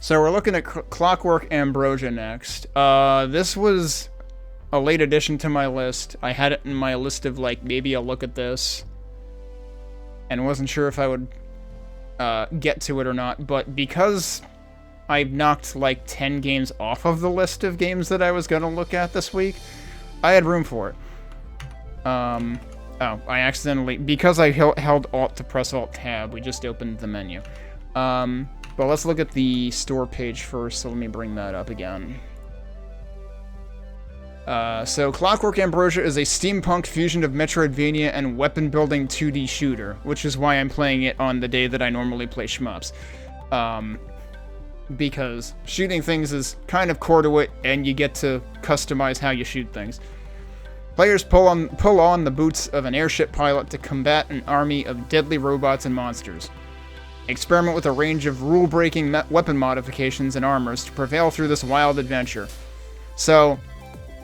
So we're looking at Clockwork Ambrosia next. This was a late addition to my list. I had it in my list of, like, maybe I'll look at this. And wasn't sure if I would get to it or not. But because I've knocked, like, 10 games off of the list of games that I was going to look at this week, I had room for it. Oh, I accidentally... Because I held Alt to press Alt-Tab, we just opened the menu. But let's look at the store page first, so let me bring that up again. So Clockwork Ambrosia is a steampunk fusion of metroidvania and weapon-building 2D shooter, which is why I'm playing it on the day that I normally play shmups. Because shooting things is kind of core to it, and you get to customize how you shoot things. Players pull on the boots of an airship pilot to combat an army of deadly robots and monsters. Experiment with a range of rule-breaking weapon modifications and armors to prevail through this wild adventure. So,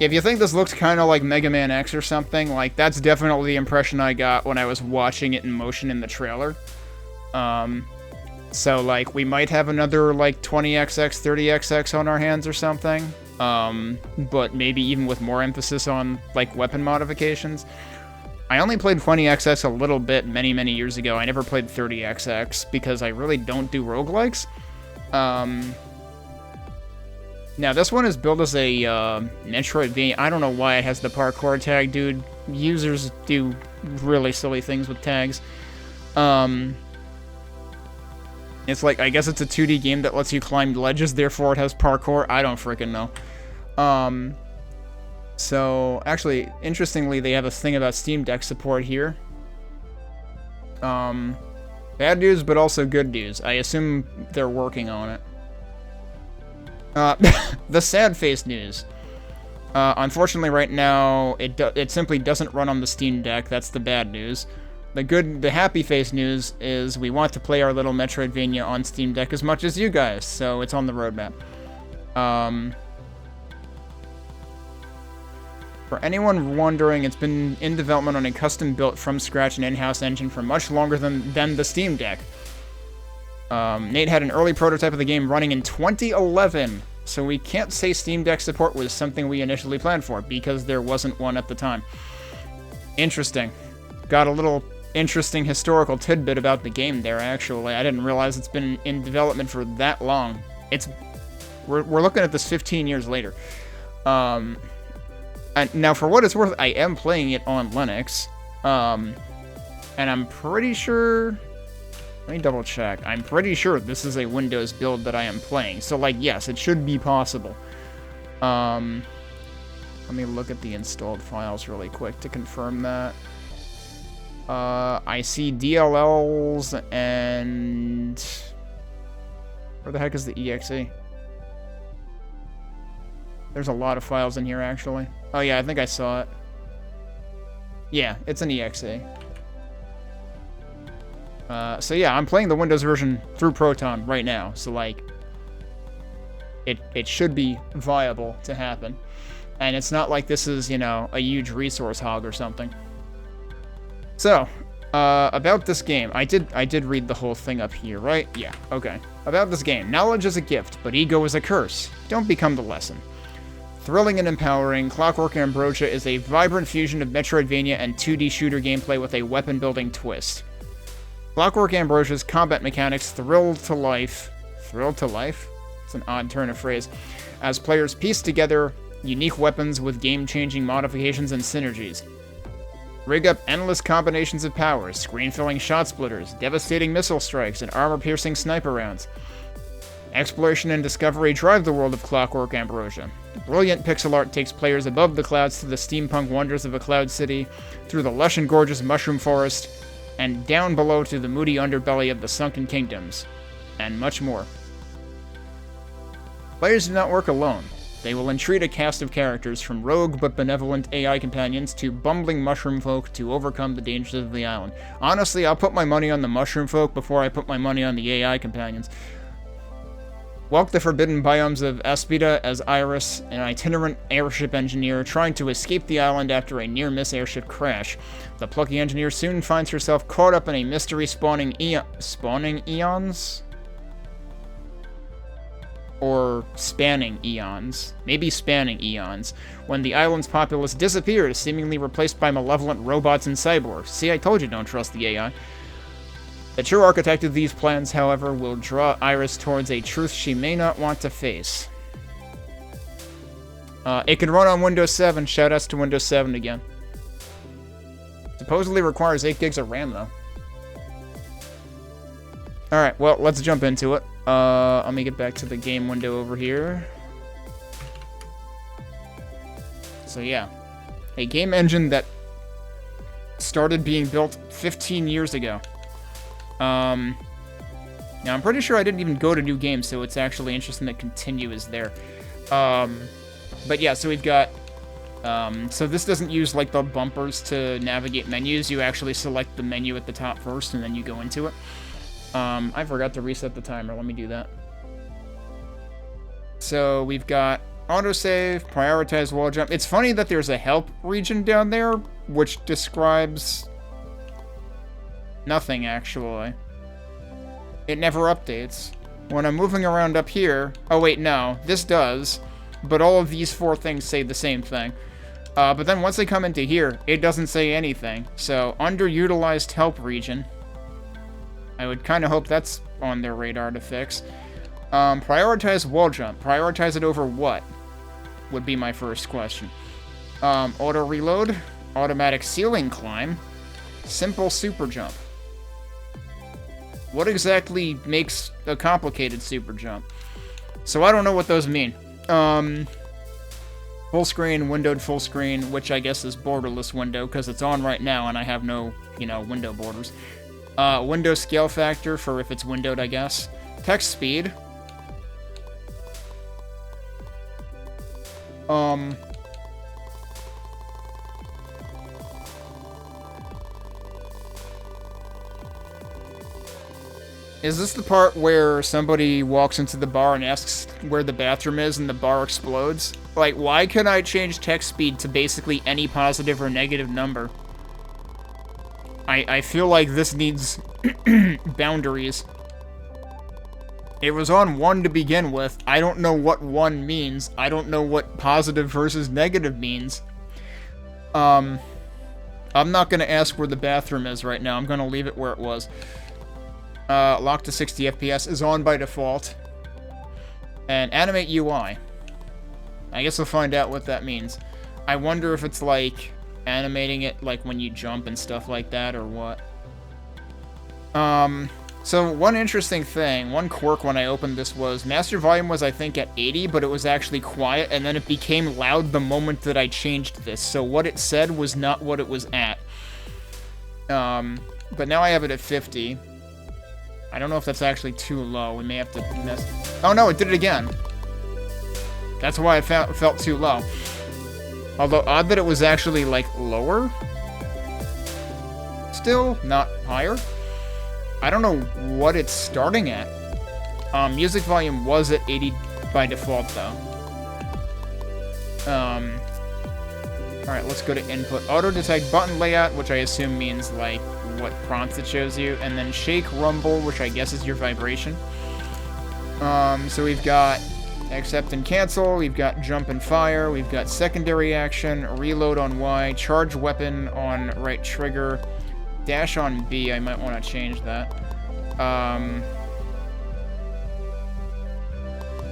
if you think this looks kind of like Mega Man X or something, like, that's definitely the impression I got when I was watching it in motion in the trailer. So, like, we might have another, like, 20XX, 30XX on our hands or something. But maybe even with more emphasis on, like, weapon modifications. I only played 20XX a little bit many, many years ago. I never played 30XX because I really don't do roguelikes. Now, this one is billed as a Metroidvania. I don't know why it has the parkour tag, dude. Users do really silly things with tags. It's like, I guess it's a 2D game that lets you climb ledges, therefore it has parkour. I don't freaking know. So, actually, interestingly, they have a thing about Steam Deck support here. Bad news, but also good news. I assume they're working on it. The sad face news. Unfortunately, right now, it simply doesn't run on the Steam Deck. That's the bad news. The happy face news is we want to play our little Metroidvania on Steam Deck as much as you guys, so it's on the roadmap. For anyone wondering, it's been in development on a custom-built from-scratch and in-house engine for much longer than the Steam Deck. Nate had an early prototype of the game running in 2011, so we can't say Steam Deck support was something we initially planned for, because there wasn't one at the time. Interesting. Got a little interesting historical tidbit about the game there, actually. I didn't realize it's been in development for that long. We're looking at this 15 years later. And now, for what it's worth, I am playing it on Linux. And I'm pretty sure... Let me double check. I'm pretty sure this is a Windows build that I am playing. So, like, yes, it should be possible. Let me look at the installed files really quick to confirm that. I see DLLs and... Where the heck is the EXE? There's a lot of files in here, actually. Oh, yeah, I think I saw it. Yeah, it's an EXE. So yeah, I'm playing the Windows version through Proton right now, so like, it should be viable to happen. And it's not like this is, you know, a huge resource hog or something. So, about this game, I did read the whole thing up here, right? Yeah, okay. About this game, knowledge is a gift, but ego is a curse. Don't become the lesson. Thrilling and empowering, Clockwork Ambrosia is a vibrant fusion of Metroidvania and 2D shooter gameplay with a weapon-building twist. Clockwork Ambrosia's combat mechanics thrill to life? It's an odd turn of phrase. As players piece together unique weapons with game-changing modifications and synergies. Rig up endless combinations of powers, screen-filling shot splitters, devastating missile strikes, and armor-piercing sniper rounds. Exploration and discovery drive the world of Clockwork Ambrosia. Brilliant pixel art takes players above the clouds to the steampunk wonders of a cloud city, through the lush and gorgeous mushroom forest, and down below to the moody underbelly of the sunken kingdoms, and much more. Players do not work alone. They will entreat a cast of characters, from rogue but benevolent AI companions to bumbling mushroom folk, to overcome the dangers of the island. Honestly, I'll put my money on the mushroom folk before I put my money on the AI companions. Walk the forbidden biomes of Aspida as Iris, an itinerant airship engineer trying to escape the island after a near-miss airship crash. The plucky engineer soon finds herself caught up in a mystery spawning eons? or spanning eons. Maybe spanning eons. When the island's populace disappears, seemingly replaced by malevolent robots and cyborgs. See, I told you don't trust the AI. The true architect of these plans, however, will draw Iris towards a truth she may not want to face. It can run on Windows 7. Shoutouts to Windows 7 again. Supposedly requires 8 gigs of RAM, though. Alright, well, let's jump into it. Let me get back to the game window over here. So yeah, a game engine that started being built 15 years ago. Now I'm pretty sure I didn't even go to new games, so it's actually interesting that continue is there. But yeah, so we've got, so this doesn't use like the bumpers to navigate menus. You actually select the menu at the top first and then you go into it. I forgot to reset the timer. Let me do that. So we've got autosave, prioritize wall jump. It's funny that there's a help region down there, which describes nothing, actually. It never updates. When I'm moving around up here... Oh, wait, no. This does. But all of these 4 things say the same thing. But then once I come into here, it doesn't say anything. So, underutilized help region. I would kind of hope that's on their radar to fix. Prioritize wall jump. Prioritize it over what? Would be my first question. Auto reload. Automatic ceiling climb. Simple super jump. What exactly makes a complicated super jump? So I don't know what those mean. Full screen, windowed full screen, which I guess is borderless window, because it's on right now and I have no, window borders. Window scale factor for if it's windowed, I guess. Text speed. Is this the part where somebody walks into the bar and asks where the bathroom is and the bar explodes? Like, why can I change text speed to basically any positive or negative number? I feel like this needs boundaries. It was on 1 to begin with. I don't know what 1 means. I don't know what positive versus negative means. I'm not gonna ask where the bathroom is right now. I'm gonna leave it where it was. Lock to 60 FPS is on by default. And animate UI. I guess we'll find out what that means. I wonder if it's like animating it like when you jump and stuff like that or what. So one interesting thing, one quirk when I opened this was master volume was I think at 80, but it was actually quiet and then it became loud the moment that I changed this. So what it said was not what it was at. But now I have it at 50. I don't know if that's actually too low. We may have to mess... Oh no, it did it again. That's why it felt too low. Although, odd that it was actually, like, lower? Still, not higher? I don't know what it's starting at. Music volume was at 80 by default, though. Alright, let's go to input. Auto-detect button layout, which I assume means, like, what prompts it shows you. And then shake, rumble, which I guess is your vibration. So we've got accept and cancel, we've got jump and fire, we've got secondary action, reload on Y, charge weapon on right trigger, dash on B, I might want to change that.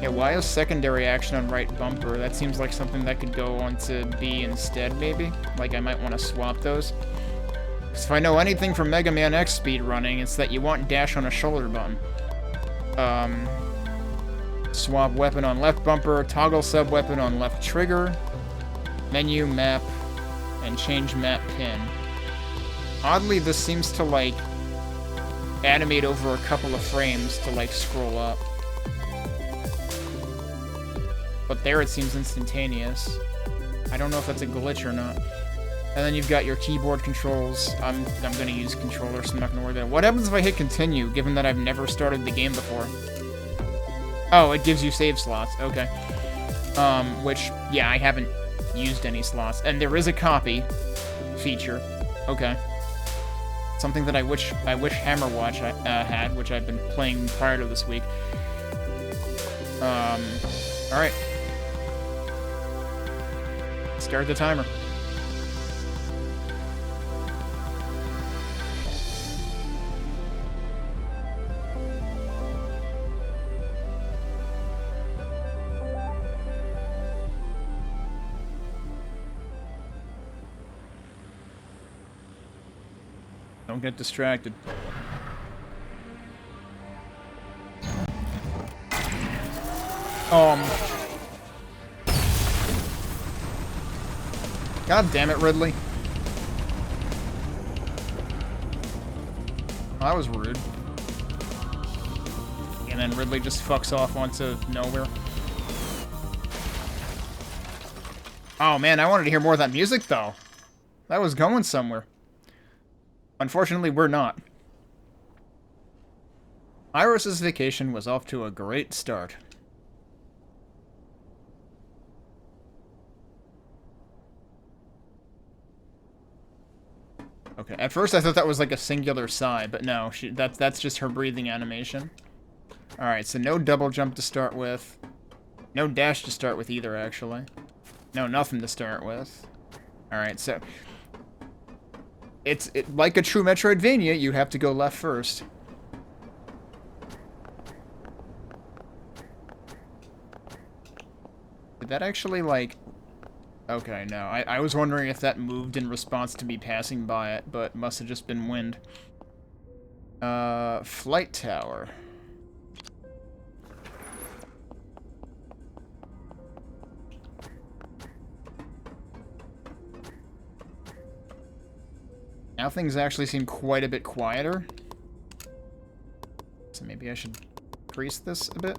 Yeah, why is secondary action on right bumper? That seems like something that could go on to B instead, maybe? Like, I might want to swap those. Because if I know anything from Mega Man X speedrunning, it's that you want dash on a shoulder button. Swap weapon on left bumper, toggle sub-weapon on left trigger, menu, map, and change map pin. Oddly, this seems to, like, animate over a couple of frames to, like, scroll up. But there it seems instantaneous. I don't know if that's a glitch or not. And then you've got your keyboard controls. I'm gonna use controller, so I'm not gonna worry about it. What happens if I hit continue, given that I've never started the game before? Oh, it gives you save slots. Okay. Which, yeah, I haven't used any slots. And there is a copy feature. Okay. Something that I wish Hammerwatch had, which I've been playing prior to this week. Alright. Start the timer. Don't get distracted. God damn it, Ridley. That was rude. And then Ridley just fucks off onto nowhere. Oh man, I wanted to hear more of that music though. That was going somewhere. Unfortunately, we're not. Iris's vacation was off to a great start. Okay, at first I thought that was like a singular sigh, but no, that's just her breathing animation. Alright, so no double jump to start with. No dash to start with either, actually. No, nothing to start with. Alright, so... It's like a true metroidvania, you have to go left first. Did that actually, like... Okay, no. I was wondering if that moved in response to me passing by it, but must have just been wind. Flight tower. Now things actually seem quite a bit quieter. So maybe I should increase this a bit.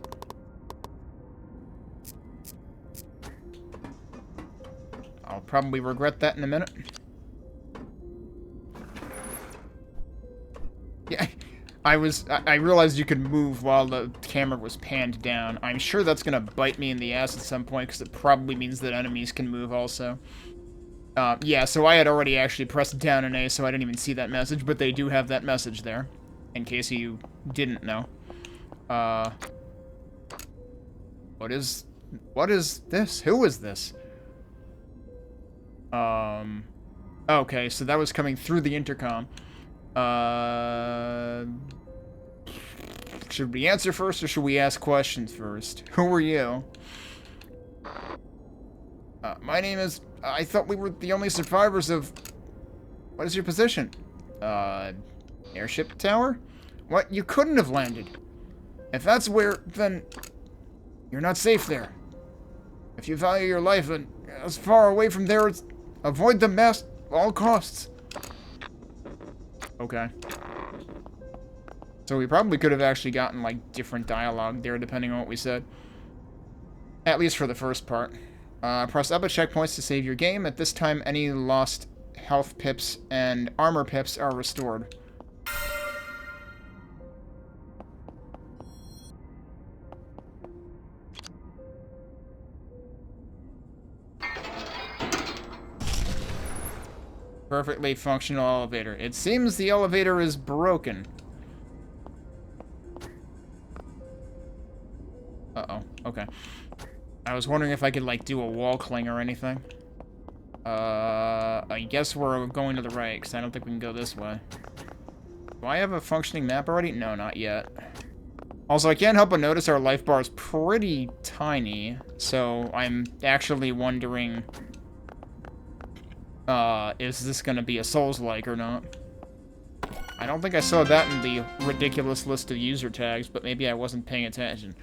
I'll probably regret that in a minute. Yeah, I realized you could move while the camera was panned down. I'm sure that's gonna bite me in the ass at some point, because it probably means that enemies can move also. Yeah, so I had already actually pressed down an A, so I didn't even see that message, but they do have that message there, in case you didn't know. What is this? Who is this? Okay, so that was coming through the intercom. Should we answer first, or should we ask questions first? Who are you? My name is... I thought we were the only survivors of... What is your position? Airship tower? What? You couldn't have landed. If that's where, then... You're not safe there. If you value your life, then as far away from there as... Avoid the mess at all costs. Okay. So we probably could have actually gotten, like, different dialogue there, depending on what we said. At least for the first part. Press up at checkpoints to save your game. At this time, any lost health pips and armor pips are restored. Perfectly functional elevator. It seems the elevator is broken. Uh-oh. Okay. I was wondering if I could, like, do a wall cling or anything. I guess we're going to the right, because I don't think we can go this way. Do I have a functioning map already? No, not yet. Also, I can't help but notice our life bar is pretty tiny, so I'm actually wondering, is this gonna be a Souls-like or not? I don't think I saw that in the ridiculous list of user tags, but maybe I wasn't paying attention.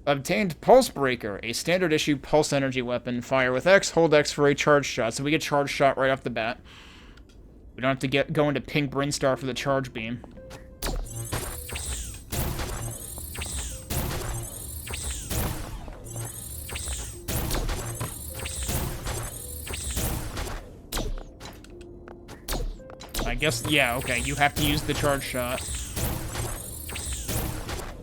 Obtained Pulse Breaker, a standard issue pulse energy weapon. Fire with X, hold X for a charge shot. So we get charge shot right off the bat. We don't have to go into pink Brinstar for the charge beam. I guess, yeah, okay, you have to use the charge shot.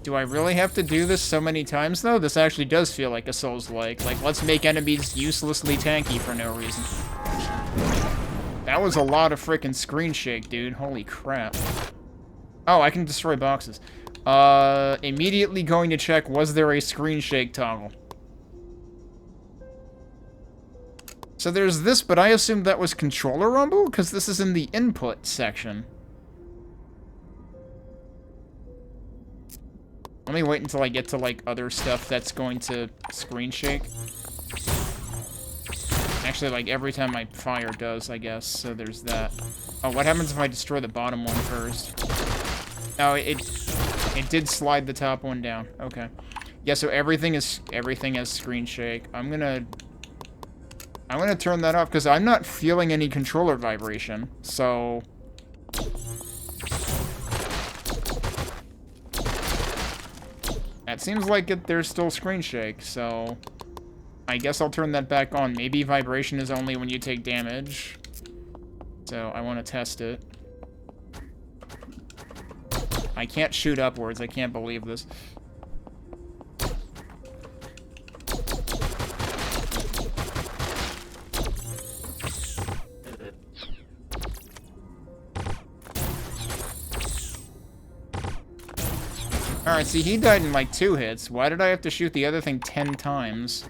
Do I really have to do this so many times, though? This actually does feel like a Souls-like. Like, let's make enemies uselessly tanky for no reason. That was a lot of frickin' screen shake, dude. Holy crap. Oh, I can destroy boxes. Immediately going to check, was there a screen shake toggle? So there's this, but I assumed that was controller rumble, because this is in the input section. Let me wait until I get to, like, other stuff that's going to screen shake. Actually, like, every time I fire does, I guess, so there's that. Oh, what happens if I destroy the bottom one first? Oh, it did slide the top one down. Okay. Yeah, so everything has screen shake. I'm gonna turn that off, because I'm not feeling any controller vibration, so... It seems like there's still screen shake, so I guess I'll turn that back on. Maybe vibration is only when you take damage. So I want to test it. I can't shoot upwards. I can't believe this. Alright, see, he died in like 2 hits. Why did I have to shoot the other thing 10 times?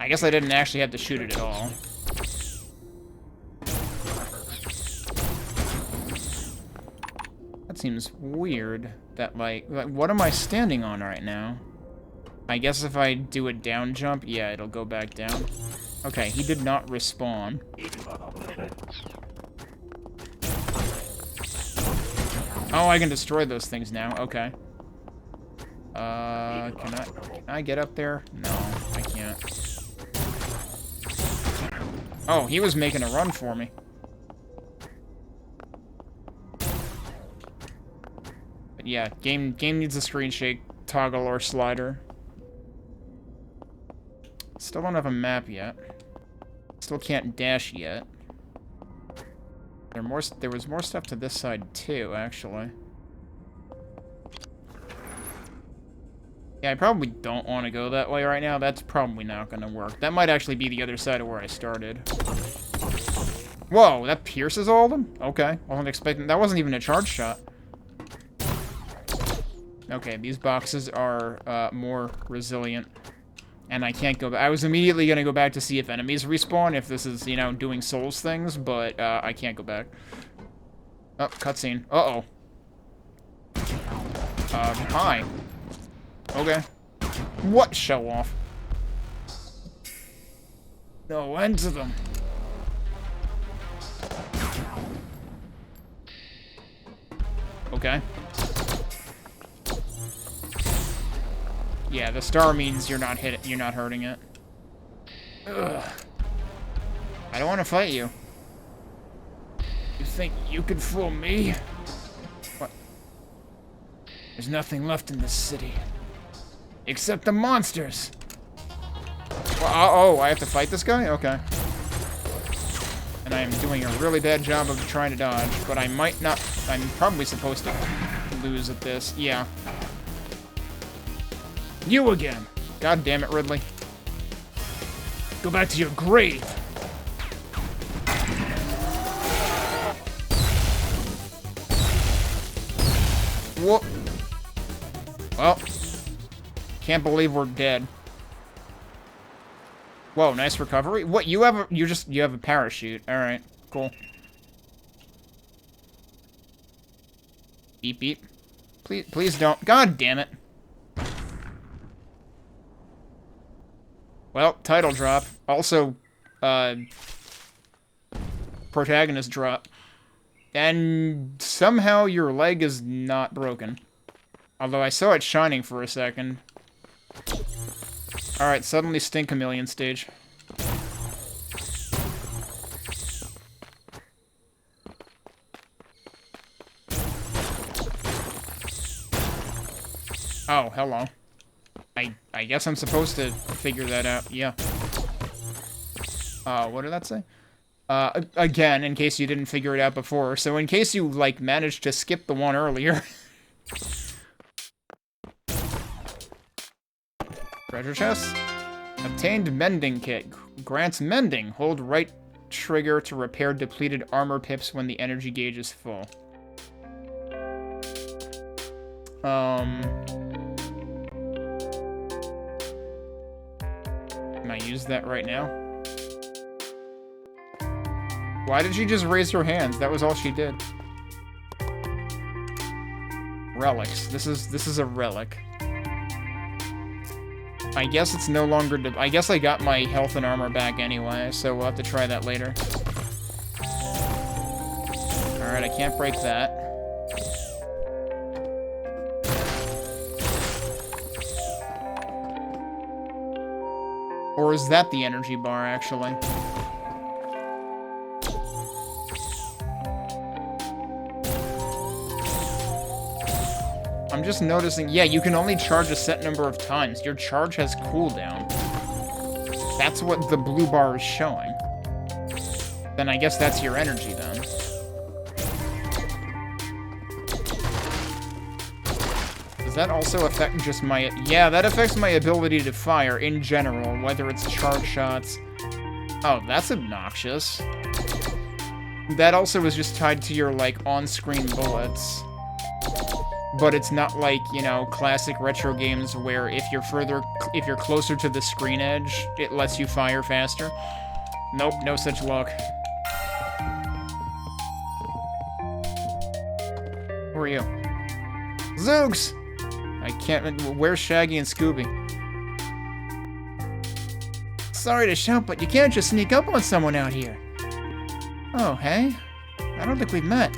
I guess I didn't actually have to shoot it at all. That seems weird. That, like, what am I standing on right now? I guess if I do a down jump, yeah, it'll go back down. Okay, he did not respawn. Oh, I can destroy those things now. Okay. Can I get up there? No, I can't. Oh, he was making a run for me. But yeah, game needs a screen shake toggle or slider. Still don't have a map yet. Still can't dash yet. There was more stuff to this side too, actually. Yeah, I probably don't want to go that way right now. That's probably not going to work. That might actually be the other side of where I started. Whoa, that pierces all of them? Okay, wasn't expecting... That wasn't even a charge shot. Okay, these boxes are more resilient. And I can't go back. I was immediately going to go back to see if enemies respawn, if this is, you know, doing Souls things, but I can't go back. Oh, cutscene. Uh-oh. Hi. Okay. What? Show off. No end to them. Okay. Yeah, the star means you're not hurting it. Ugh. I don't want to fight you. You think you could fool me? What? There's nothing left in this city. Except the monsters. Well, oh, I have to fight this guy? Okay. And I am doing a really bad job of trying to dodge, but I might not... I'm probably supposed to lose at this. Yeah. You again! God damn it, Ridley. Go back to your grave! Whoop. Well. Can't believe we're dead. Whoa, nice recovery. What, you have a parachute. Alright, cool. Beep beep. Please don't. God damn it. Well, title drop. Also, protagonist drop. And somehow your leg is not broken. Although I saw it shining for a second. Alright, suddenly Stink Chameleon stage. Oh, hello. I guess I'm supposed to figure that out. Yeah. What did that say? Again, in case you didn't figure it out before. So in case you, like, managed to skip the one earlier. Treasure chest. Obtained mending kit. Grants mending. Hold right trigger to repair depleted armor pips when the energy gauge is full. Can I use that right now? Why did she just raise her hands? That was all she did. Relics. This is a relic. I guess it's no longer... I guess I got my health and armor back anyway, so we'll have to try that later. Alright, I can't break that. Or is that the energy bar, actually? I'm just noticing, yeah, you can only charge a set number of times. Your charge has cooldown. That's what the blue bar is showing. Then I guess that's your energy, then. Does that also affect just my... Yeah, that affects my ability to fire in general, whether it's charge shots. Oh, that's obnoxious. That also is just tied to your, like, on-screen bullets. But it's not like, you know, classic retro games where if you're closer to the screen edge, it lets you fire faster. Nope, no such luck. Who are you? Zoogs! I can't... Where's Shaggy and Scooby? Sorry to shout, but you can't just sneak up on someone out here. Oh, hey? I don't think we've met.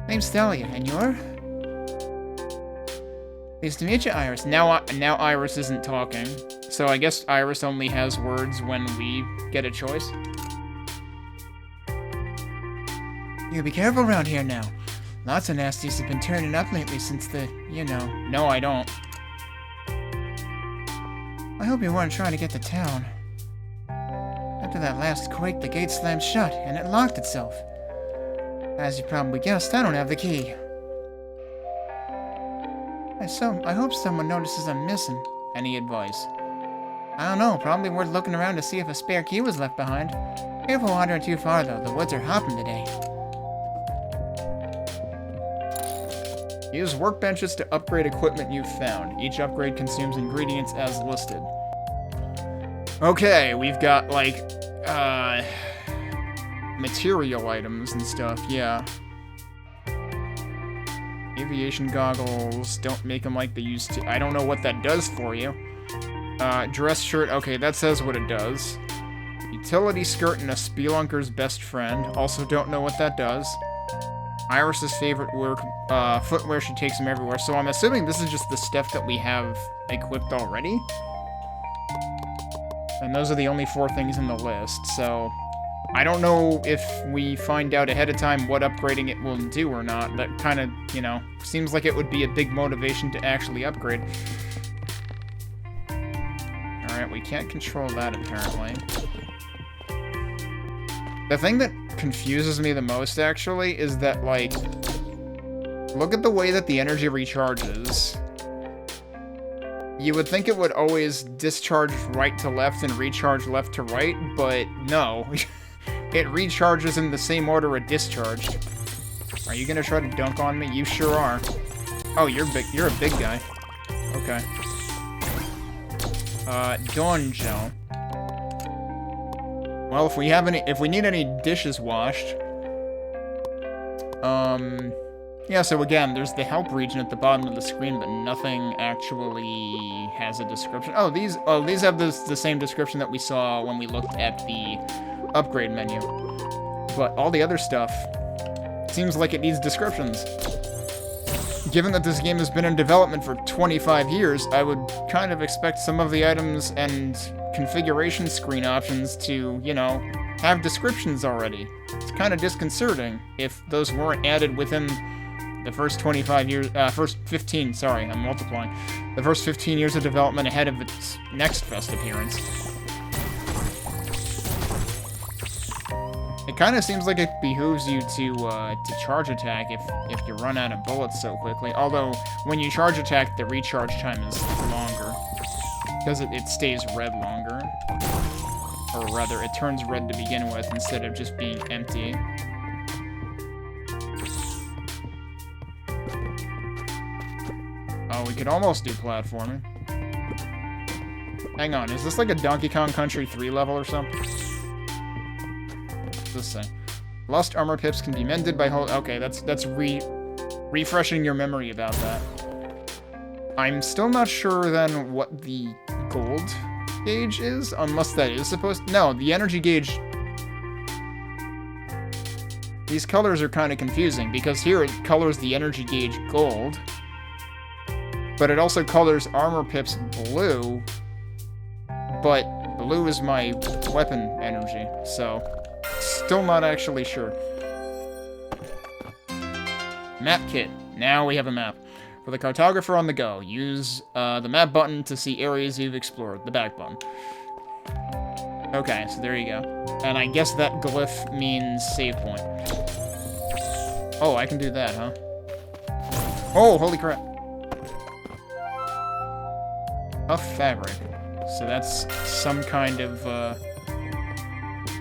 Name's Thalia, and you're? Pleased to meet you, Iris. Now Iris isn't talking, so I guess Iris only has words when we get a choice. You be careful around here now. Lots of nasties have been turning up lately since the, you know... No, I don't. I hope you weren't trying to get to town. After that last quake, the gate slammed shut, and it locked itself. As you probably guessed, I don't have the key. I hope someone notices I'm missing. Any advice? I don't know, probably worth looking around to see if a spare key was left behind. Careful wandering too far, though. The woods are hopping today. Use workbenches to upgrade equipment you've found. Each upgrade consumes ingredients as listed. Okay, we've got, like, material items and stuff, yeah. Aviation goggles, don't make them like they used to. I don't know what that does for you. Dress shirt, okay, that says what it does. Utility skirt and a spelunker's best friend, also don't know what that does. Iris's favorite footwear, she takes them everywhere, so I'm assuming this is just the stuff that we have equipped already. And those are the only 4 things in the list, so... I don't know if we find out ahead of time what upgrading it will do or not. That kind of, you know, seems like it would be a big motivation to actually upgrade. Alright, we can't control that, apparently. The thing that confuses me the most, actually, is that, like... Look at the way that the energy recharges. You would think it would always discharge right to left and recharge left to right, but no. It recharges in the same order it discharged. Are you gonna try to dunk on me? You sure are. Oh, you're big. You're a big guy. Okay. Donjo. Well, if we need any dishes washed. Yeah, so again, there's the help region at the bottom of the screen, but nothing actually has a description. Oh, these have the same description that we saw when we looked at the upgrade menu. But all the other stuff seems like it needs descriptions. Given that this game has been in development for 25 years, I would kind of expect some of the items and configuration screen options to, you know, have descriptions already. It's kind of disconcerting if those weren't added within the first 25 years, first 15, sorry, I'm multiplying. The first 15 years of development ahead of its next Fest appearance. It kind of seems like it behooves you to charge attack if you run out of bullets so quickly. Although, when you charge attack, the recharge time is longer. Because it stays red longer. Or rather, it turns red to begin with instead of just being empty. Oh, we could almost do platforming. Hang on, is this like a Donkey Kong Country 3 level or something? What's this say? Lost armor pips can be mended by hold. Okay, that's refreshing your memory about that. I'm still not sure then what the gold gauge is, unless that is supposed to... No, the energy gauge... These colors are kind of confusing, because here it colors the energy gauge gold, but it also colors armor pips blue, but blue is my weapon energy, so still not actually sure. Map kit. Now we have a map. For the cartographer on the go, use the map button to see areas you've explored. The back button. Okay, so there you go. And I guess that glyph means save point. Oh, I can do that, huh? Oh, holy crap. A fabric. So that's some kind of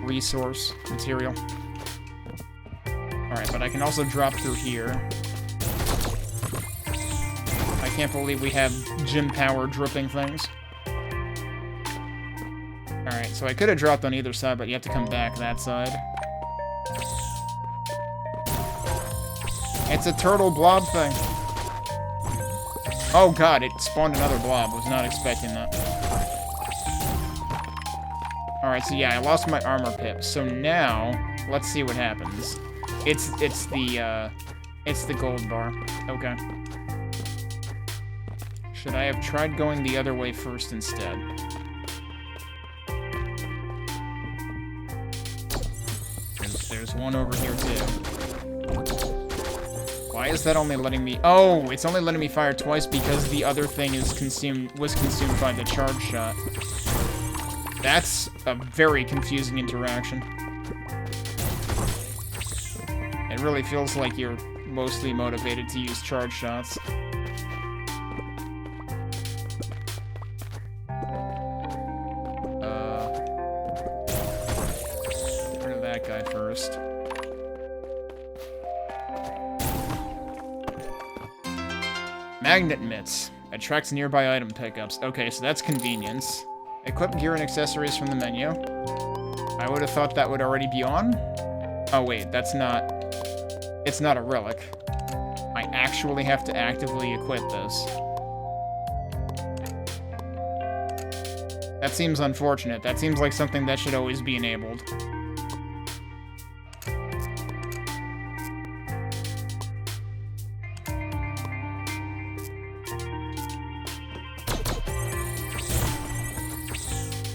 resource material. Alright, but I can also drop through here. I can't believe we have gym power dripping things. Alright, so I could have dropped on either side, but you have to come back that side. It's a turtle blob thing. Oh god, it spawned another blob. Was not expecting that. Alright, so yeah, I lost my armor pip. So now, let's see what happens. It's the gold bar. Okay. Should I have tried going the other way first instead? There's one over here too. Why is that only letting me... Oh, it's only letting me fire twice because the other thing was consumed by the charge shot. That's a very confusing interaction. It really feels like you're mostly motivated to use charge shots. Get rid of that guy first. Magnet mitts. Attracts nearby item pickups. Okay, so that's convenience. Equip gear and accessories from the menu. I would have thought that would already be on. Oh wait, that's not... It's not a relic. I actually have to actively equip this. That seems unfortunate. That seems like something that should always be enabled.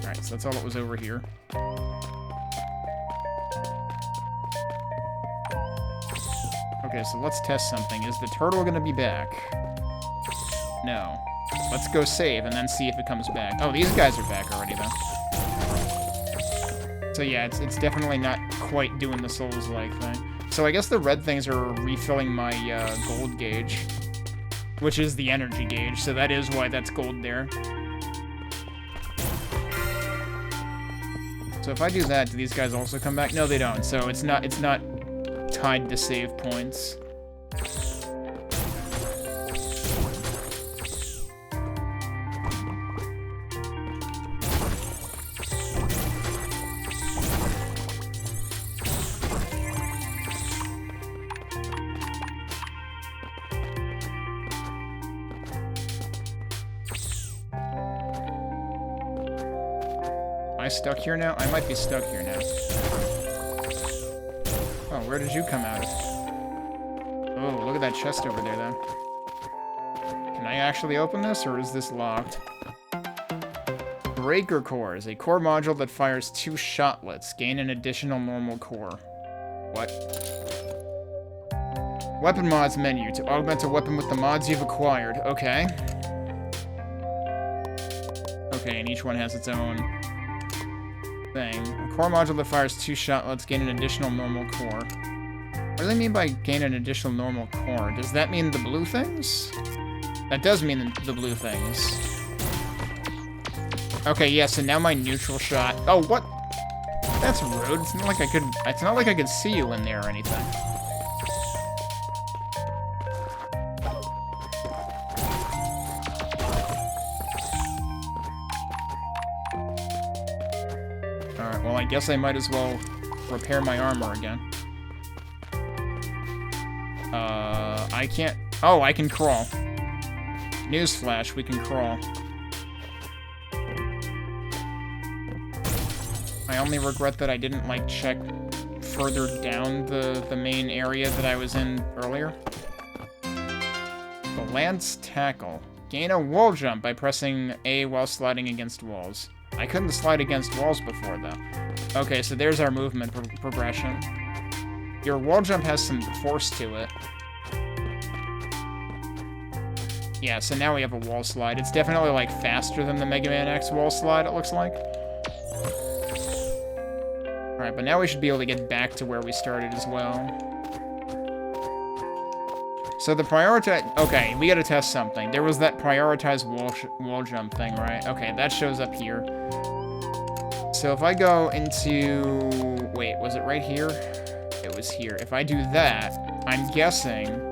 Alright, so that's all that was over here. Okay, so let's test something. Is the turtle gonna be back? No. Let's go save and then see if it comes back. Oh, these guys are back already, though. So yeah, it's definitely not quite doing the Souls-like thing. So I guess the red things are refilling my gold gauge, which is the energy gauge, so that is why that's gold there. So if I do that, do these guys also come back? No, they don't. So it's not tied to save points. Am I stuck here now? I might be stuck here now. Oh, where did you come out of? Oh, look at that chest over there, though. Can I actually open this, or is this locked? Breaker core is a core module that fires 2 shotlets. Gain an additional normal core. What? Weapon mods menu. To augment a weapon with the mods you've acquired. Okay. Okay, and each one has its own thing. A core module that fires 2 shotlets. Gain an additional normal core. What do they mean by gain an additional normal core? Does that mean the blue things? That does mean the blue things. Okay, yeah, so now my neutral shot... Oh, what? That's rude. It's not like I could. It's not like I could see you in there or anything. All right. Well, I guess I might as well repair my armor again. I can't. Oh, I can crawl. Newsflash, we can crawl. I only regret that I didn't, like, check further down the main area that I was in earlier. The Lance Tackle. Gain a wall jump by pressing A while sliding against walls. I couldn't slide against walls before, though. Okay, so there's our movement progression. Your wall jump has some force to it. Yeah, so now we have a wall slide. It's definitely, like, faster than the Mega Man X wall slide, it looks like. Alright, but now we should be able to get back to where we started as well. So the prioritize... Okay, we gotta test something. There was that prioritize wall jump thing, right? Okay, that shows up here. So if I go into... Wait, was it right here? It was here. If I do that, I'm guessing...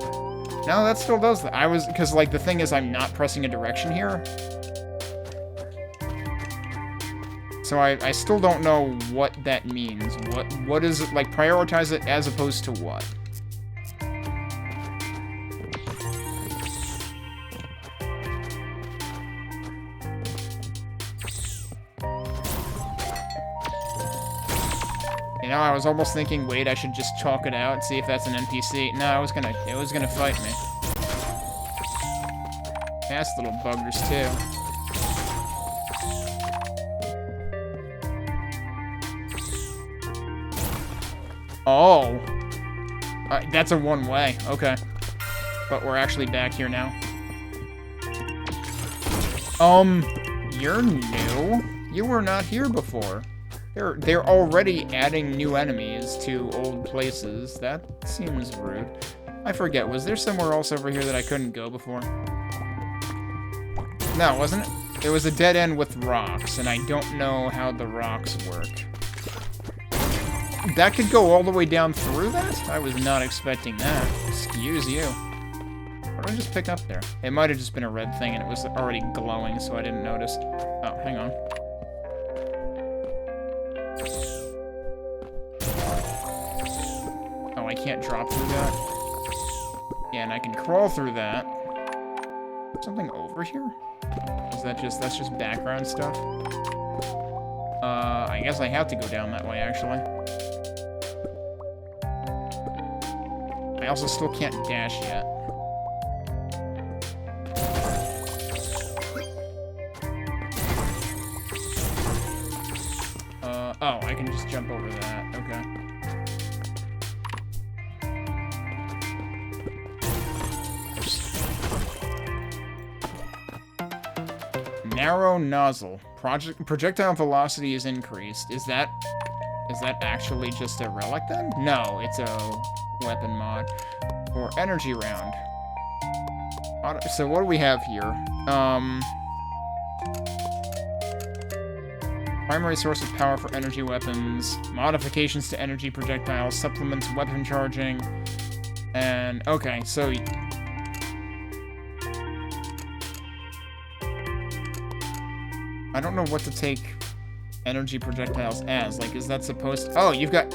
No, that still does that. Because, like, the thing is I'm not pressing a direction here. So I still don't know what that means. What is it, like, prioritize it as opposed to what? You know, I was almost thinking, wait, I should just chalk it out and see if that's an NPC. No, it was gonna fight me. Fast little buggers, too. Oh. That's a one-way. Okay. But we're actually back here now. You're new? You were not here before. They're already adding new enemies to old places. That seems rude. I forget, was there somewhere else over here that I couldn't go before? No, wasn't it? There was a dead end with rocks, and I don't know how the rocks work. That could go all the way down through that? I was not expecting that. Excuse you. What did I just pick up there? It might have just been a red thing, and it was already glowing, so I didn't notice. Oh, hang on. Oh, I can't drop through that? Yeah, and I can crawl through that. Something over here? Is that just, that's just background stuff? I guess I have to go down that way, actually. I also still can't dash yet. Oh, I can just jump over that. Okay. Narrow nozzle. Projectile velocity is increased. Is that actually just a relic then? No, it's a weapon mod. Or energy round. So what do we have here? Primary source of power for energy weapons, modifications to energy projectiles, supplements weapon charging, and okay, so I don't know what to take energy projectiles as. Like, is that supposed to... Oh, you've got...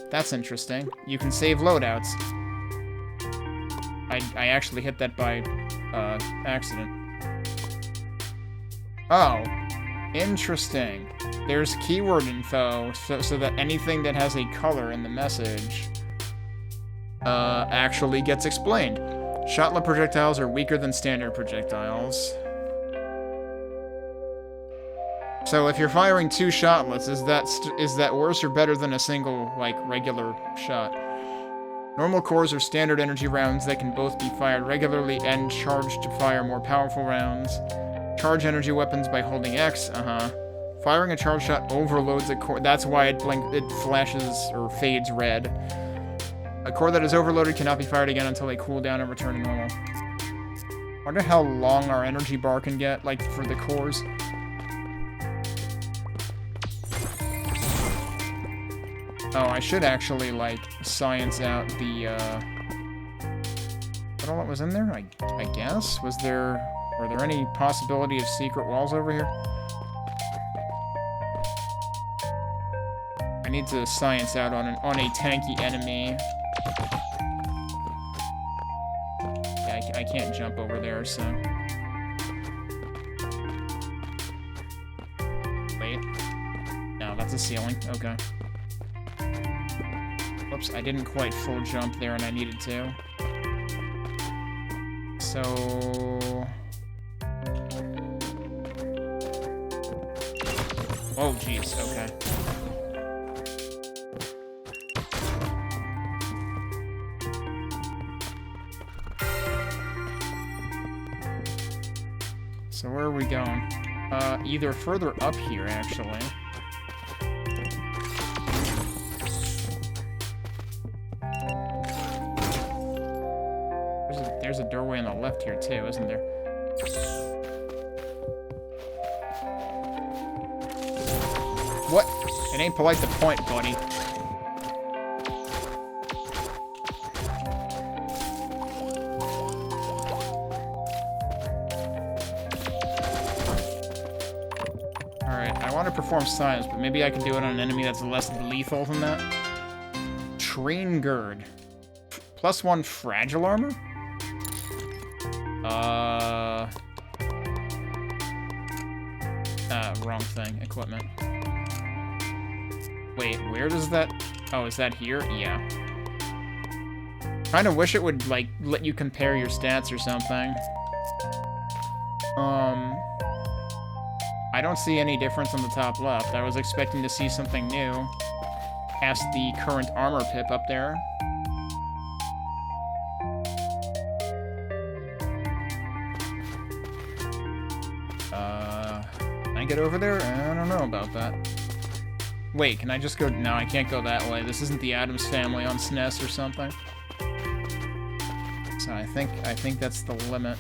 That's interesting. You can save loadouts. I actually hit that by accident. Oh, interesting. There's keyword info, so that anything that has a color in the message actually gets explained. Shotlet projectiles are weaker than standard projectiles. So if you're firing 2 shotlets, is that worse or better than a single, like, regular shot? Normal cores are standard energy rounds that can both be fired regularly and charged to fire more powerful rounds. Charge energy weapons by holding X, Firing a charge shot overloads a core. That's why it flashes or fades red. A core that is overloaded cannot be fired again until they cool down and return to normal. Wonder how long our energy bar can get, like, for the cores. Oh, I should actually, like, science out the, what all that was in there, I guess? Were there any possibility of secret walls over here? I need to science out on a tanky enemy. Yeah, I can't jump over there, so... Wait. No, that's a ceiling. Okay. Whoops, I didn't quite full jump there and I needed to. So... Oh, jeez, okay. So where are we going? Either further up here, actually. There's a doorway on the left here, too, isn't there? What? It ain't polite to point, buddy. Alright, I want to perform science, but maybe I can do it on an enemy that's less lethal than that. Train Gird. +1 fragile armor? Wrong thing. Equipment. Wait, where does that... Oh, is that here? Yeah. Kinda wish it would, like, let you compare your stats or something. I don't see any difference on the top left. I was expecting to see something new. Past the current armor pip up there. Can I get over there? I don't know about that. Wait, can I just go... No, I can't go that way. This isn't the Addams Family on SNES or something. So I think that's the limit.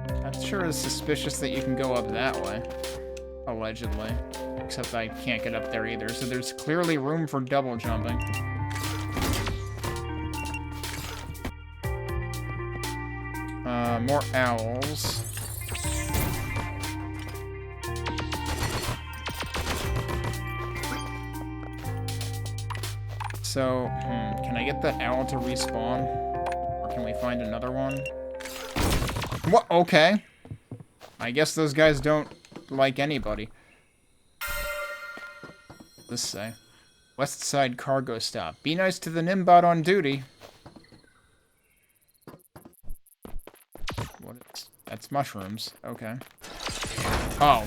That sure is suspicious that you can go up that way. Allegedly. Except I can't get up there either, so there's clearly room for double jumping. More owls. So, can I get that owl to respawn? Or can we find another one? What? Okay. I guess those guys don't like anybody. What's this say? West Side Cargo Stop. Be nice to the Nimbot on duty. What is... That's mushrooms. Okay. Oh.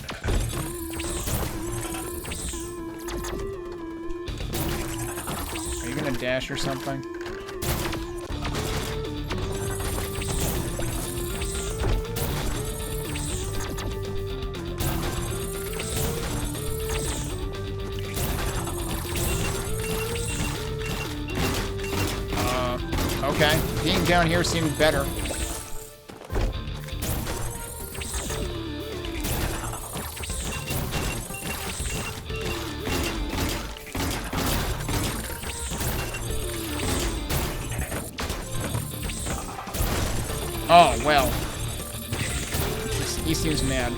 Are you gonna dash or something? Okay. Being down here seemed better. Oh, well. He seems mad.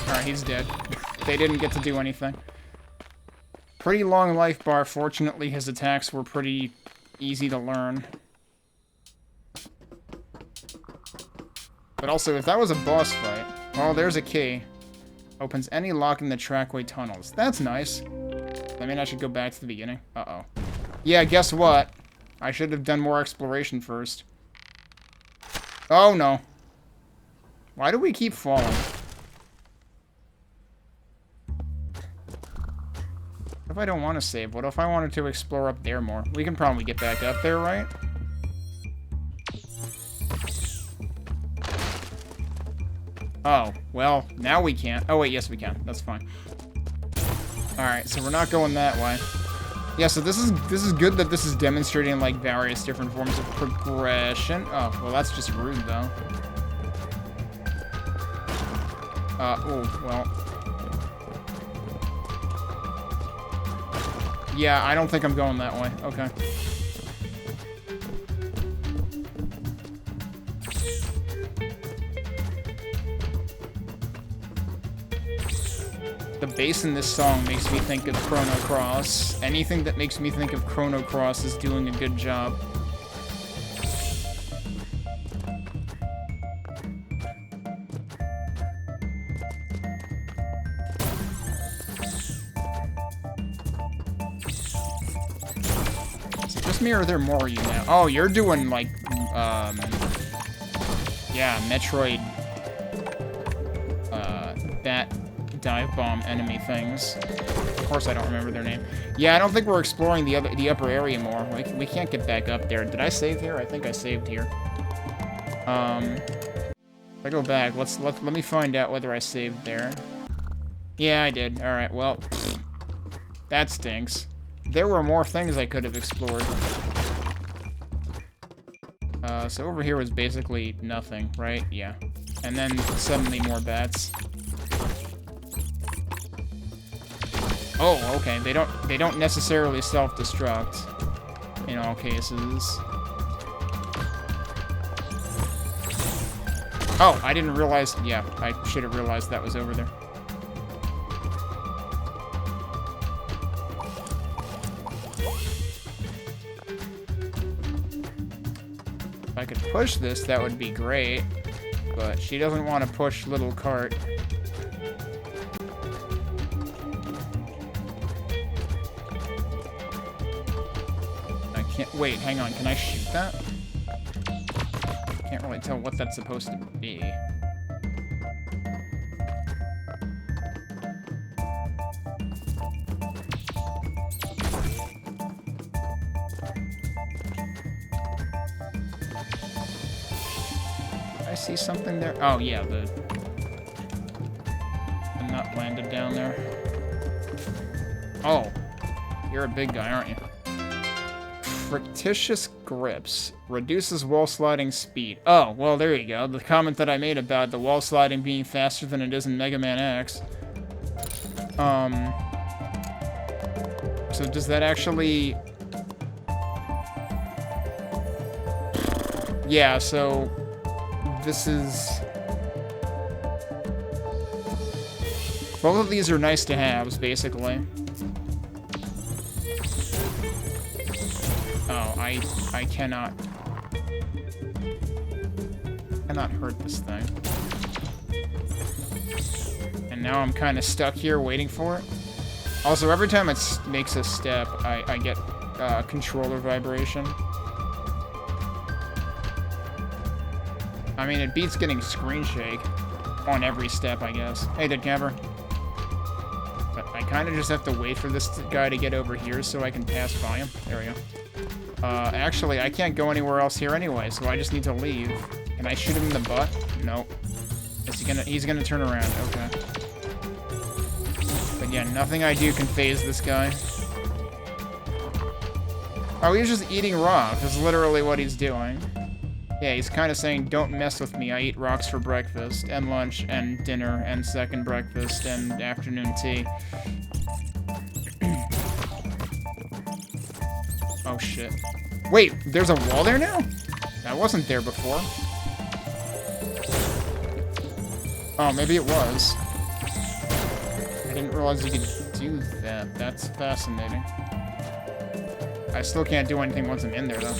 Alright, he's dead. They didn't get to do anything. Pretty long life bar. Fortunately, his attacks were pretty easy to learn. But also, if that was a boss fight... Oh, there's a key. Opens any lock in the trackway tunnels. That's nice. I mean, I should go back to the beginning. Uh-oh. Yeah, guess what? I should have done more exploration first. Oh, no. Why do we keep falling? What if I don't want to save? What if I wanted to explore up there more? We can probably get back up there, right? Oh, well, now we can't. Oh, wait, yes, we can. That's fine. Alright, so we're not going that way. Yeah, so this is good that this is demonstrating like various different forms of progression. Oh, well that's just rude though. Oh, well. Yeah, I don't think I'm going that way. Okay. The bass in this song makes me think of Chrono Cross. Anything that makes me think of Chrono Cross is doing a good job. Is it just me or are there more of you now? Oh, you're doing like, yeah, Metroid, that dive bomb enemy things. Of course I don't remember their name. Yeah, I don't think we're exploring the upper area more. We can't get back up there. Did I save here? I think I saved here. If I go back, let me find out whether I saved there. Yeah, I did. Alright, well, that stinks. There were more things I could have explored. So over here was basically nothing, right? Yeah. And then suddenly more bats. Oh, okay. They don't necessarily self-destruct in all cases. Oh, I didn't realize. Yeah, I should have realized that was over there. If I could push this, that would be great. But she doesn't want to push little cart. Wait, hang on. Can I shoot that? Can't really tell what that's supposed to be. Did I see something there? Oh, yeah, the nut landed down there. Oh, you're a big guy, aren't you? Frictitious grips. Reduces wall sliding speed. Oh, well, there you go. The comment that I made about the wall sliding being faster than it is in Mega Man X. So does that actually... Yeah, so... This is... Both of these are nice to haves, basically. I cannot hurt this thing. And now I'm kind of stuck here waiting for it. Also, every time it makes a step, I get controller vibration. I mean, it beats getting screen shake on every step, I guess. Hey, Dead Camper. But I kind of just have to wait for this guy to get over here so I can pass by him. There we go. Actually, I can't go anywhere else here anyway, so I just need to leave. Can I shoot him in the butt? Nope. He's gonna turn around, okay. But yeah, nothing I do can phase this guy. Oh, he's just eating rocks. That's literally what he's doing. Yeah, he's kind of saying, don't mess with me. I eat rocks for breakfast, and lunch, and dinner, and second breakfast, and afternoon tea. Oh, shit. Wait, there's a wall there now? That wasn't there before. Oh, maybe it was. I didn't realize you could do that. That's fascinating. I still can't do anything once I'm in there, though.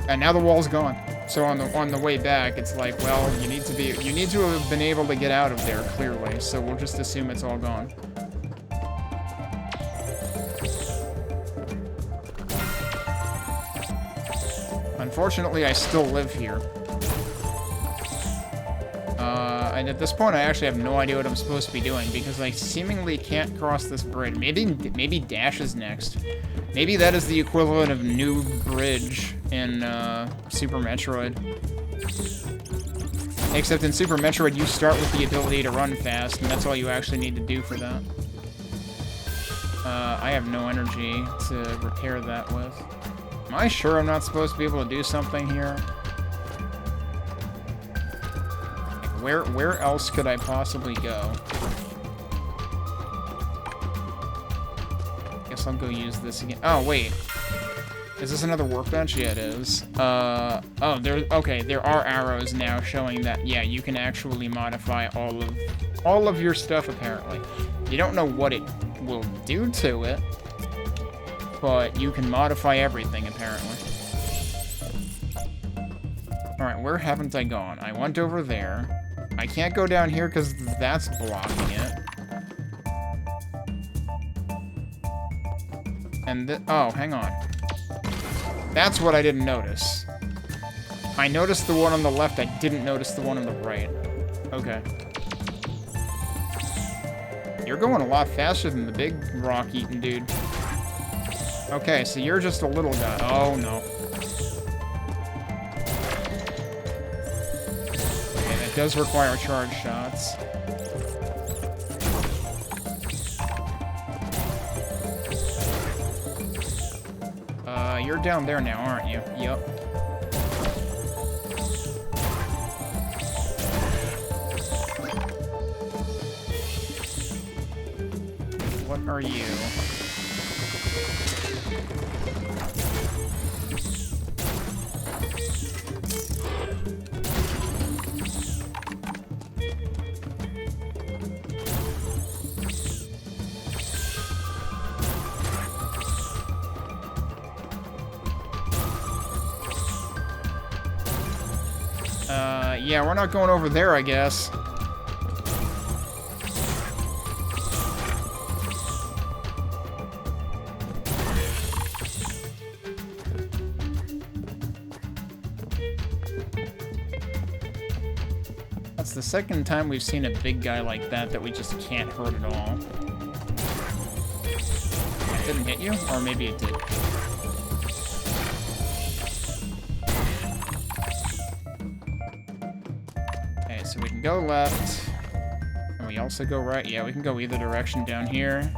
And now the wall's gone. So on the way back, it's like, well, you need to have been able to get out of there, clearly. So we'll just assume it's all gone. Unfortunately, I still live here. And at this point, I actually have no idea what I'm supposed to be doing, because I seemingly can't cross this bridge. Maybe Dash is next. Maybe that is the equivalent of New Bridge in Super Metroid. Except in Super Metroid, you start with the ability to run fast, and that's all you actually need to do for that. I have no energy to repair that with. Am I sure I'm not supposed to be able to do something here? Like, where else could I possibly go? Guess I'll go use this again. Oh, wait. Is this another workbench? Yeah, it is. Oh, okay, there are arrows now showing that, yeah, you can actually modify all of your stuff, apparently. You don't know what it will do to it, but you can modify everything, apparently. Alright, where haven't I gone? I went over there. I can't go down here because that's blocking it. And oh, hang on. That's what I didn't notice. I noticed the one on the left, I didn't notice the one on the right. Okay. You're going a lot faster than the big rock-eating dude. Okay, so you're just a little guy. Oh, no. Okay, that does require charge shots. You're down there now, aren't you? Yep. What are you? Yeah, we're not going over there, I guess. That's the second time we've seen a big guy like that we just can't hurt at all. It didn't hit you? Or maybe it did. So we can go left, and we also go right. Yeah, we can go either direction down here.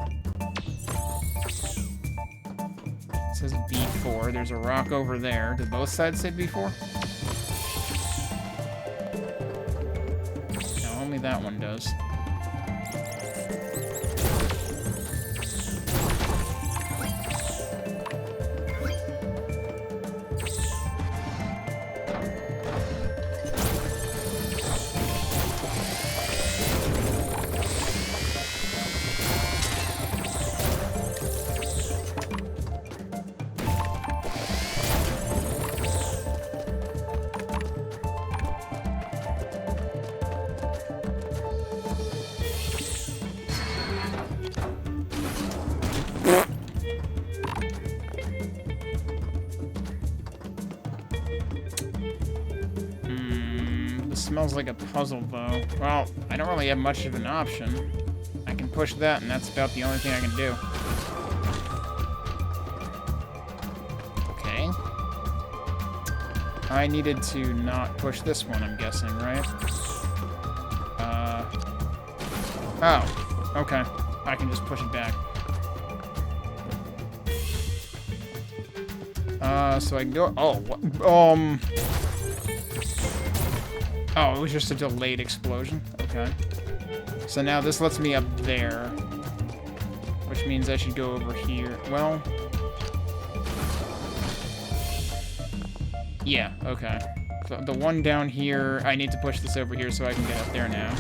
It says B4. There's a rock over there. Did both sides say B4? No, only that one does. Smells like a puzzle, though. Well, I don't really have much of an option. I can push that, and that's about the only thing I can do. Okay. I needed to not push this one, I'm guessing, right? Oh. Okay. I can just push it back. So I can go... Oh, what? Oh, it was just a delayed explosion. Okay. So now this lets me up there. Which means I should go over here. Well... Yeah, okay. So the one down here, I need to push this over here so I can get up there now.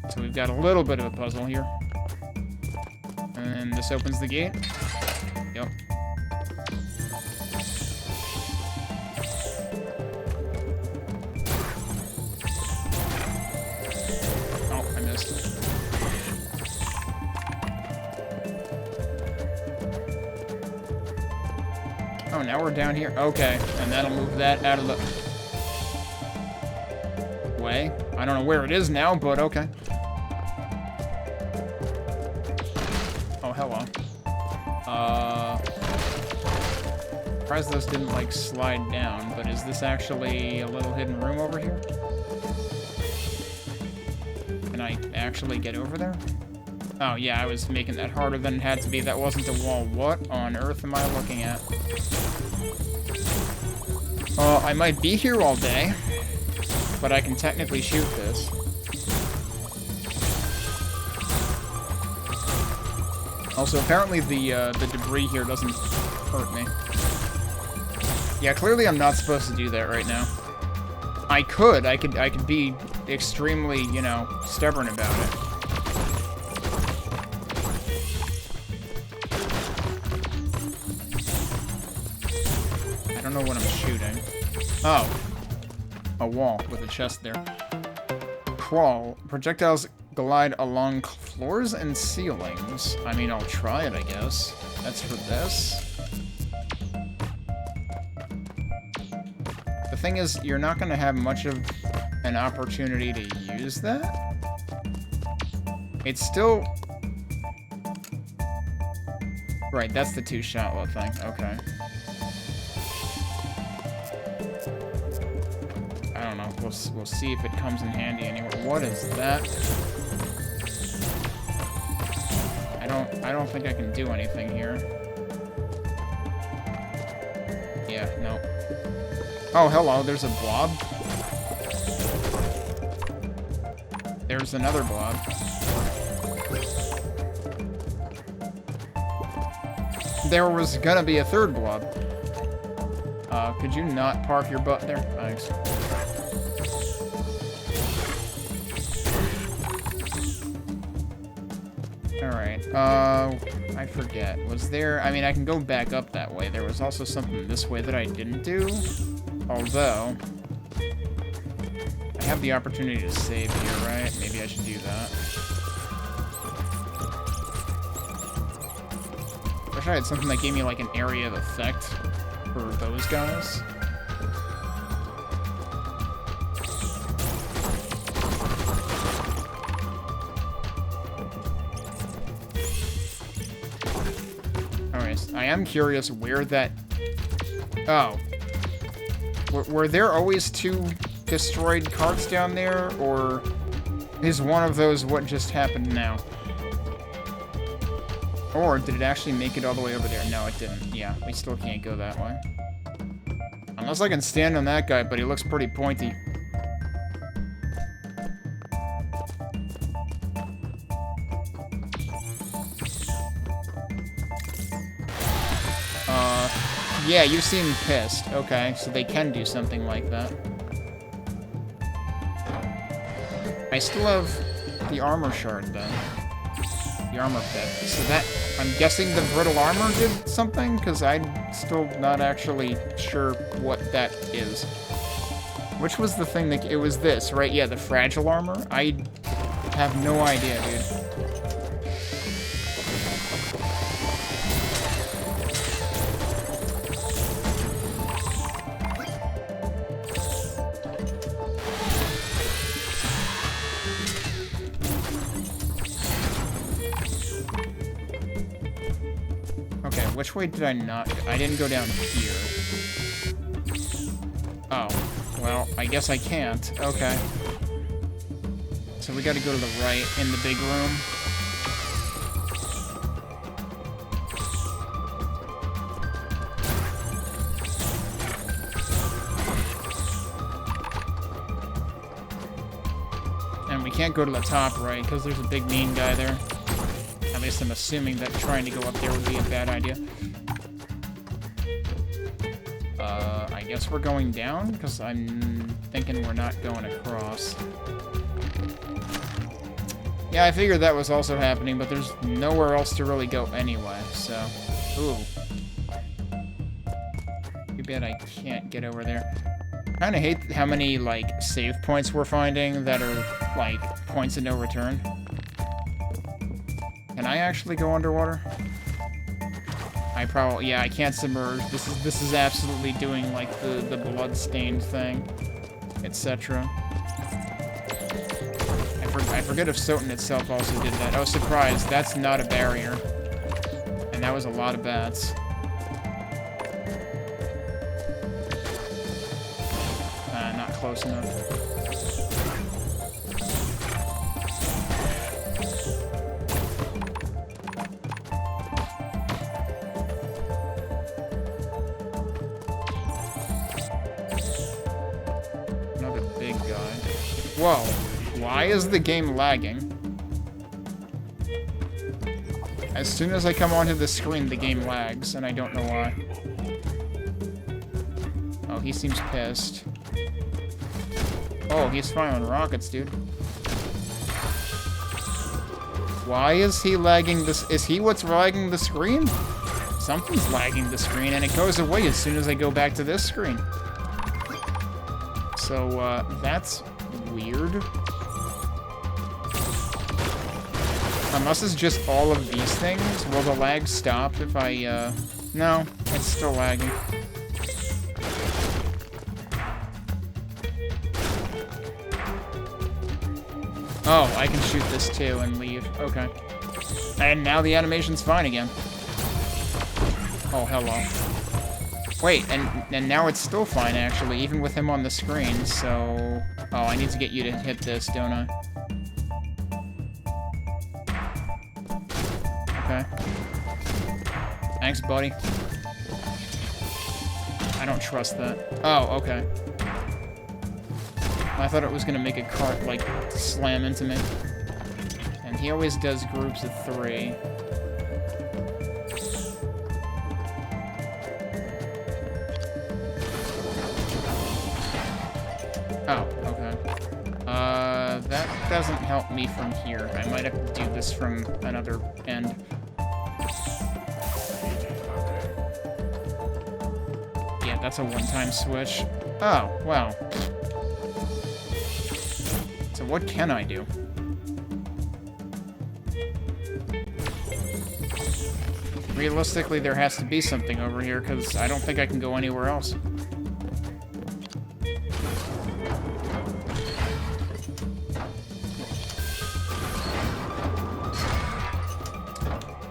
So we've got a little bit of a puzzle here. And this opens the gate. Yep. Oh, now we're down here. Okay, and that'll move that out of the way. I don't know where it is now, but okay. Oh, hello. Surprised those didn't, like, slide down, but is this actually a little hidden room over here? Can I actually get over there? Oh, yeah, I was making that harder than it had to be. That wasn't a wall. What on earth am I looking at? I might be here all day, but I can technically shoot this. Also, apparently the debris here doesn't hurt me. Yeah, clearly I'm not supposed to do that right now. I could be extremely, you know, stubborn about it. I don't know what I'm shooting. Oh. A wall with a chest there. Crawl. Projectiles glide along floors and ceilings. I mean, I'll try it, I guess. That's for this. The thing is, you're not going to have much of an opportunity to use that. It's still... Right, that's the two-shot thing. Okay. I don't know. We'll see if it comes in handy anywhere. What is that? I don't think I can do anything here. Yeah, no. Oh, hello, there's a blob. There's another blob. There was gonna be a third blob. Could you not park your butt there? Thanks. Alright, I forget. Was there... I mean, I can go back up that way. There was also something this way that I didn't do. Although... I have the opportunity to save here, right? Maybe I should do that. Wish I had something that gave me, like, an area of effect for those guys. I am curious where that... Oh. Were there always two destroyed carts down there, or is one of those what just happened now? Or did it actually make it all the way over there? No, it didn't. Yeah, we still can't go that way. Unless I can stand on that guy, but he looks pretty pointy. Yeah, you seem pissed. Okay, so they can do something like that. I still have the armor shard, then. The armor pit. So that... I'm guessing the brittle armor did something? Because I'm still not actually sure what that is. Which was the thing that... It was this, right? Yeah, the fragile armor? I have no idea, dude. Which way did I not go? I didn't go down here. Oh. Well, I guess I can't. Okay. So we gotta go to the right in the big room. And we can't go to the top right, because there's a big mean guy there. At least I'm assuming that trying to go up there would be a bad idea. I guess we're going down, because I'm thinking we're not going across. Yeah, I figured that was also happening, but there's nowhere else to really go anyway, so... Ooh. Too bad I can't get over there. I kinda hate how many, like, save points we're finding that are, like, points of no return. Can I actually go underwater? I probably... Yeah, I can't submerge. This is absolutely doing, like, the blood-stained thing, etc. I forget if Soten itself also did that. Oh, surprise, that's not a barrier. And that was a lot of bats. Not close enough. Whoa. Why is the game lagging? As soon as I come onto the screen, the game lags, and I don't know why. Oh, he seems pissed. Oh, he's firing rockets, dude. Why is he lagging this? Is he what's lagging the screen? Something's lagging the screen, and it goes away as soon as I go back to this screen. So, that's weird. Unless it's just all of these things, will the lag stop if I, no, it's still lagging. Oh, I can shoot this too and leave. Okay. And now the animation's fine again. Oh, hello. Wait, and now it's still fine, actually, even with him on the screen, so... Oh, I need to get you to hit this, don't I? Okay. Thanks, buddy. I don't trust that. Oh, okay. I thought it was gonna make a cart, like, slam into me. And he always does groups of 3. Oh, okay. That doesn't help me from here. I might have to do this from another end. Yeah, that's a one-time switch. Oh, wow. So what can I do? Realistically, there has to be something over here, because I don't think I can go anywhere else.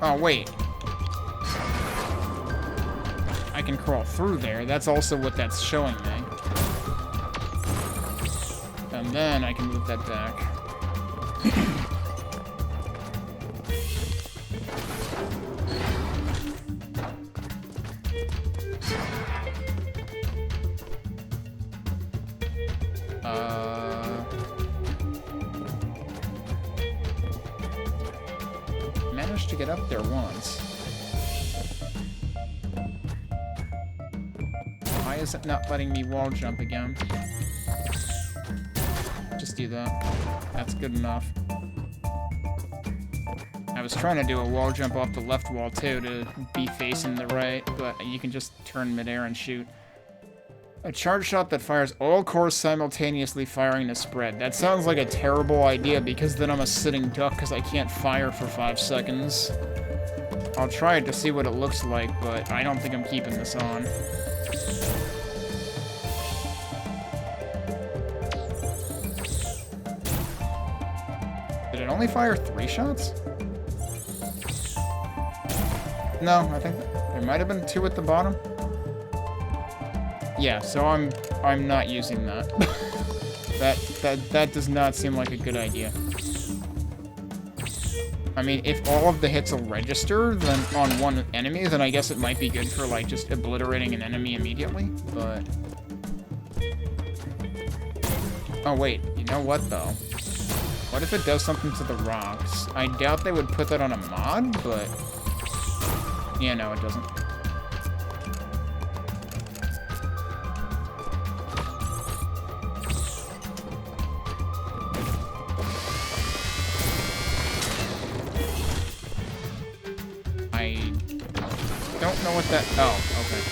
Oh, wait. I can crawl through there. That's also what that's showing me. And then I can move that back. Managed to get up there once. Why is it not letting me wall jump again? Just do that. That's good enough. I was trying to do a wall jump off the left wall too to be facing the right, but you can just turn midair and shoot. A charge shot that fires all cores simultaneously firing the spread. That sounds like a terrible idea because then I'm a sitting duck because I can't fire for 5 seconds. I'll try it to see what it looks like, but I don't think I'm keeping this on. Did it only fire 3 shots? No, I think there might have been 2 at the bottom. Yeah, so I'm not using that. that does not seem like a good idea. I mean, if all of the hits will register then on one enemy, then I guess it might be good for like just obliterating an enemy immediately, but... Oh wait, you know what though? What if it does something to the rocks? I doubt they would put that on a mod, but... Yeah, no, it doesn't. I don't know what that... Oh, okay.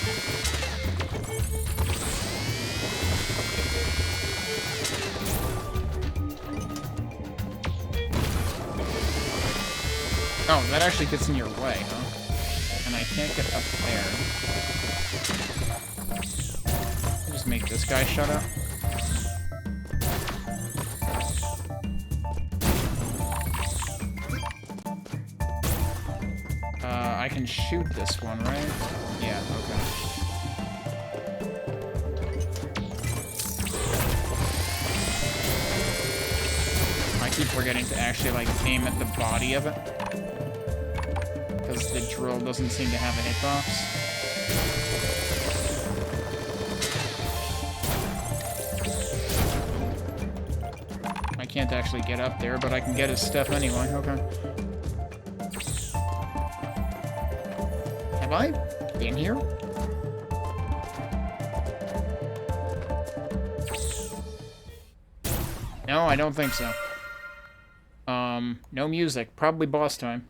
Oh, that actually gets in your way, huh? And I can't get up there. Just make this guy shut up. I can shoot this one, right? Yeah, okay. I keep forgetting to actually, like, aim at the body of it. Because the drill doesn't seem to have a hitbox. can't actually get up there, but I can get his stuff anyway. Okay. Have I been here? No, I don't think so. No music. Probably boss time.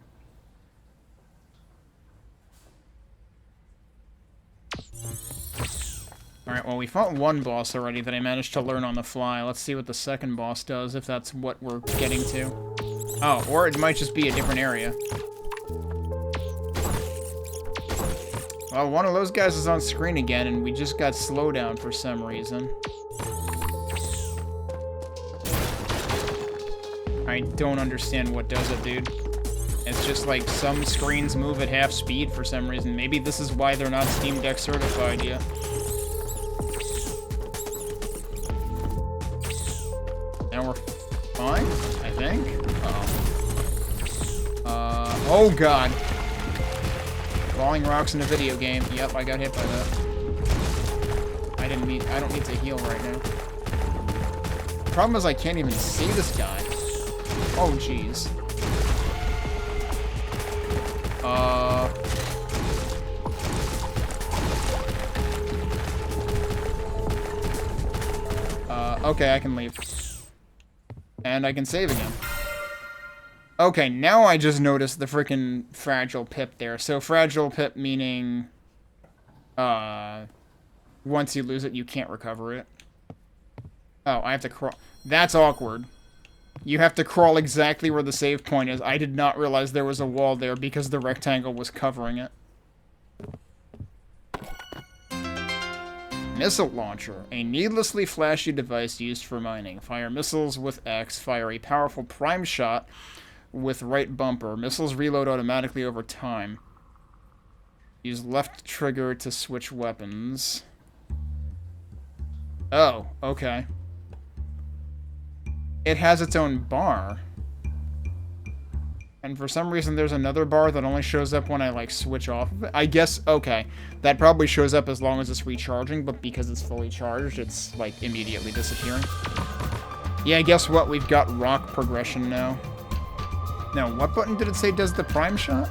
Alright, well, we fought one boss already that I managed to learn on the fly. Let's see what the second boss does, if that's what we're getting to. Oh, or it might just be a different area. Well, one of those guys is on screen again, and we just got slowdown for some reason. I don't understand what does it, dude. It's just like some screens move at half speed for some reason. Maybe this is why they're not Steam Deck certified yet. Now we're fine, I think. Uh-oh. Oh god. Falling rocks in a video game. Yep, I got hit by that. I don't need to heal right now. The problem is I can't even see this guy. Oh, jeez. Okay, I can leave. And I can save again. Okay, now I just noticed the freaking fragile pip there. So fragile pip meaning, once you lose it, you can't recover it. Oh, I have to crawl. That's awkward. You have to crawl exactly where the save point is. I did not realize there was a wall there because the rectangle was covering it. Missile launcher. A needlessly flashy device used for mining. Fire missiles with X. Fire a powerful prime shot with right bumper. Missiles reload automatically over time. Use left trigger to switch weapons. Oh, okay. It has its own bar. And for some reason there's another bar that only shows up when I, like, switch off of it. I guess, okay. That probably shows up as long as it's recharging, but because it's fully charged, it's, like, immediately disappearing. Yeah, guess what? We've got rock progression now. Now, what button did it say does the prime shot?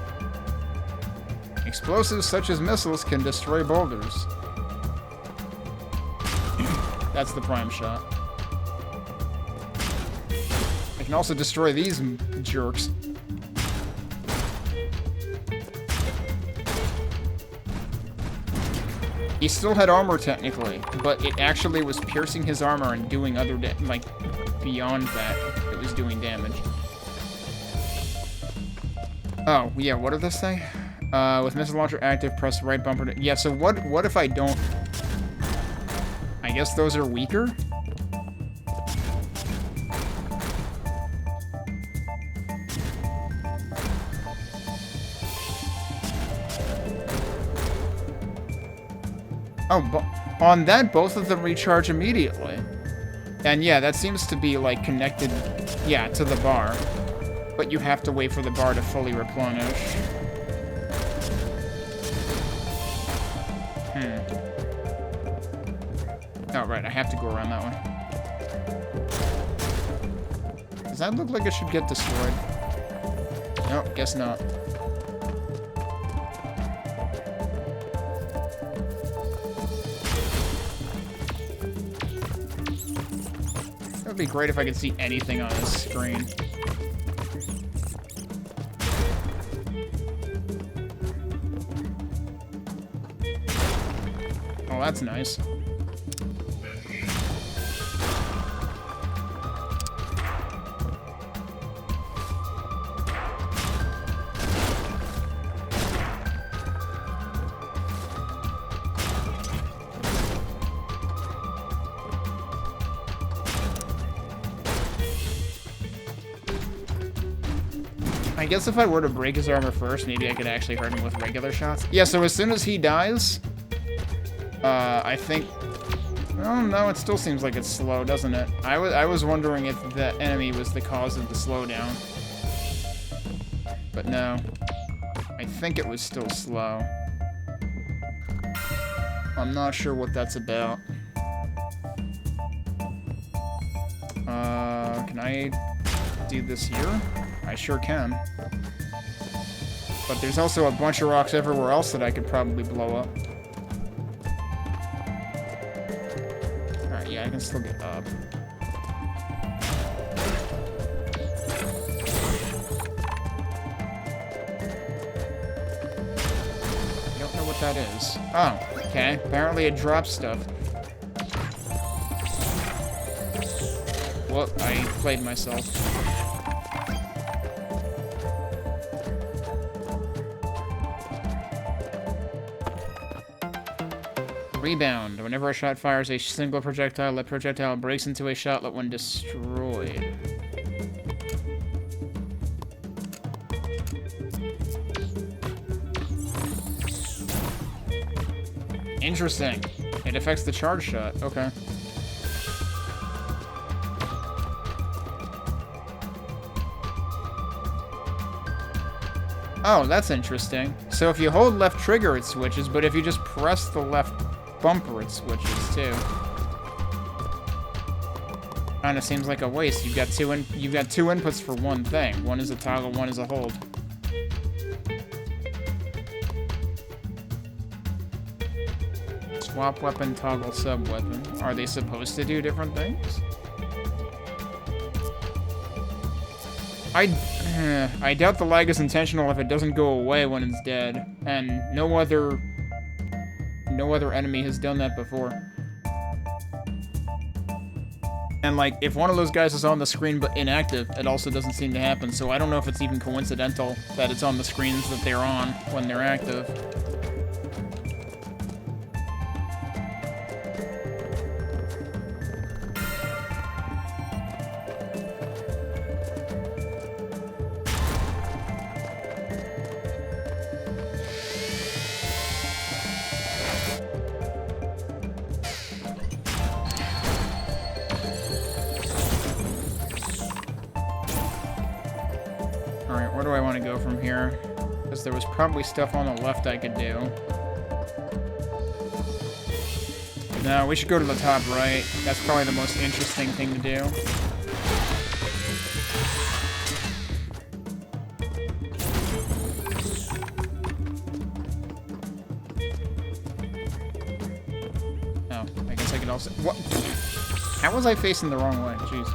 Explosives such as missiles can destroy boulders. That's the prime shot. I can also destroy these jerks. He still had armor technically, but it actually was piercing his armor and doing other, like, beyond that, it was doing damage. Oh, yeah, what did this say? With missile launcher active, press right bumper to... Yeah, so what if I don't... I guess those are weaker? Oh, on that, both of them recharge immediately. And yeah, that seems to be, like, connected, yeah, to the bar. But you have to wait for the bar to fully replenish. Oh, right, I have to go around that way. Does that look like it should get destroyed? Nope, guess not. It would be great if I could see anything on this screen. Oh, that's nice. I guess if I were to break his armor first, maybe I could actually hurt him with regular shots. Yeah, so as soon as he dies, I think... Oh, no, it still seems like it's slow, doesn't it? I was wondering if the enemy was the cause of the slowdown. But no. I think it was still slow. I'm not sure what that's about. Can I do this here? I sure can. But there's also a bunch of rocks everywhere else that I could probably blow up. Alright, yeah, I can still get up. I don't know what that is. Oh, okay. Apparently it drops stuff. Well, I played myself. Rebound. Whenever a shot fires a single projectile, that projectile breaks into a shotlet when destroyed. Interesting. It affects the charge shot. Okay. Oh, that's interesting. So if you hold left trigger, it switches, but if you just press the left bumper, it switches too. Kinda seems like a waste. You've got two inputs for one thing. One is a toggle, one is a hold. Swap weapon, toggle sub-weapon. Are they supposed to do different things? I doubt the lag is intentional if it doesn't go away when it's dead, and no other enemy has done that before. And like, if one of those guys is on the screen but inactive, it also doesn't seem to happen, so I don't know if it's even coincidental that it's on the screens that they're on when they're active. Alright, where do I want to go from here? Because there was probably stuff on the left I could do. No, we should go to the top right. That's probably the most interesting thing to do. Oh, I guess I could also... What? How was I facing the wrong way? Jeez.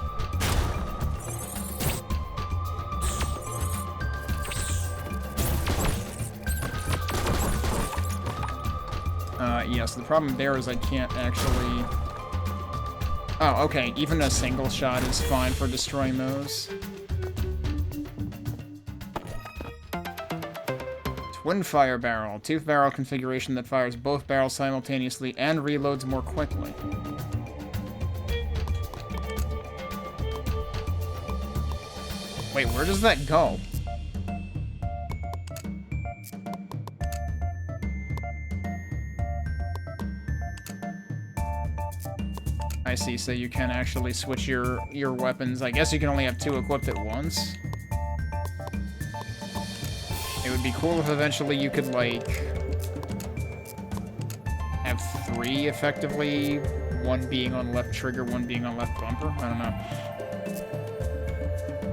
Yes, the problem there is I can't actually... Oh, okay, even a single shot is fine for destroying those. Twin fire barrel. Two-barrel configuration that fires both barrels simultaneously and reloads more quickly. Wait, where does that go? I see, so you can actually switch your weapons. I guess you can only have two equipped at once. It would be cool if eventually you could, like, have three, effectively. One being on left trigger, one being on left bumper. I don't know.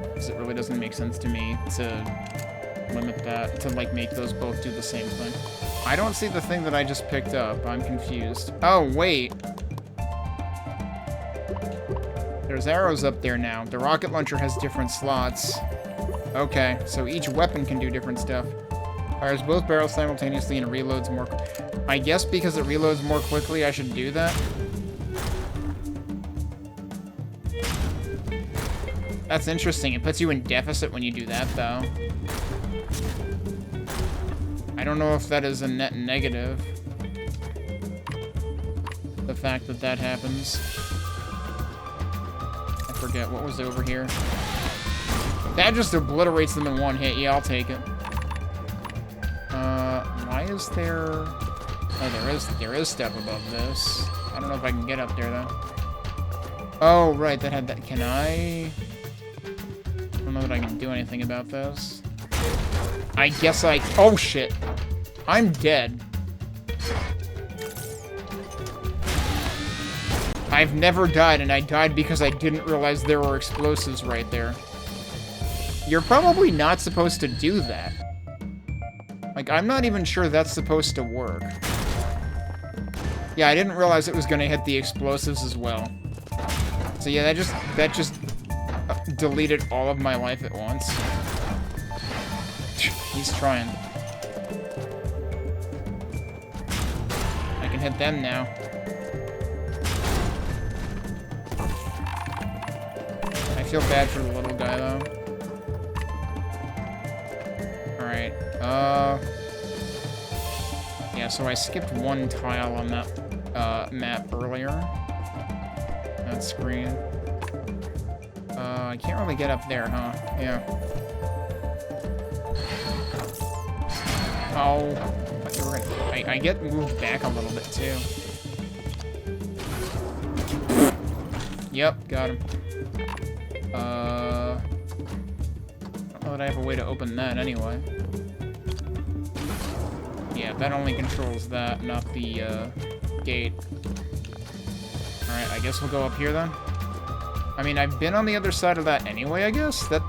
Because it really doesn't make sense to me to limit that, to, like, make those both do the same thing. I don't see the thing that I just picked up. I'm confused. Oh, wait. There's arrows up there now. The rocket launcher has different slots. Okay, so each weapon can do different stuff. Fires both barrels simultaneously and reloads more... I guess because it reloads more quickly, I should do that. That's interesting. It puts you in deficit when you do that, though. I don't know if that is a net negative. The fact that that happens. Forget what was over here. That just obliterates them in one hit. Yeah, I'll take it. Why is there... Oh, there is stuff above this. I don't know if I can get up there, though. Oh, right, that had that... Can I don't know that I can do anything about this. I guess I... Oh, shit. I'm dead. I've never died, and I died because I didn't realize there were explosives right there. You're probably not supposed to do that. Like, I'm not even sure that's supposed to work. Yeah, I didn't realize it was gonna hit the explosives as well. So yeah, that just deleted all of my life at once. He's trying. I can hit them now. I feel bad for the little guy, though. Alright, yeah, so I skipped one tile on that, map earlier. That screen. I can't really get up there, huh? Yeah. Oh, I get moved back a little bit, too. Yep, got him. I don't know that I have a way to open that anyway. Yeah, that only controls that, not the, gate. Alright, I guess we'll go up here then. I mean, I've been on the other side of that anyway, I guess? I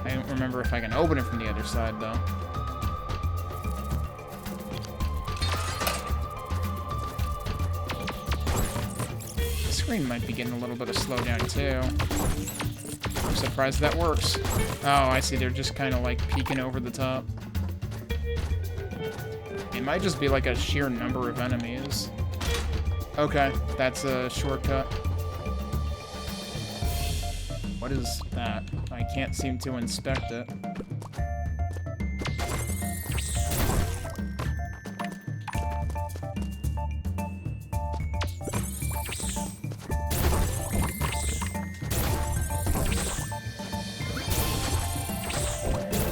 don't remember if I can open it from the other side, though. The screen might be getting a little bit of slowdown, too. I'm surprised that works. Oh, I see. They're just kind of, like, peeking over the top. It might just be, like, a sheer number of enemies. Okay, that's a shortcut. What is that? I can't seem to inspect it.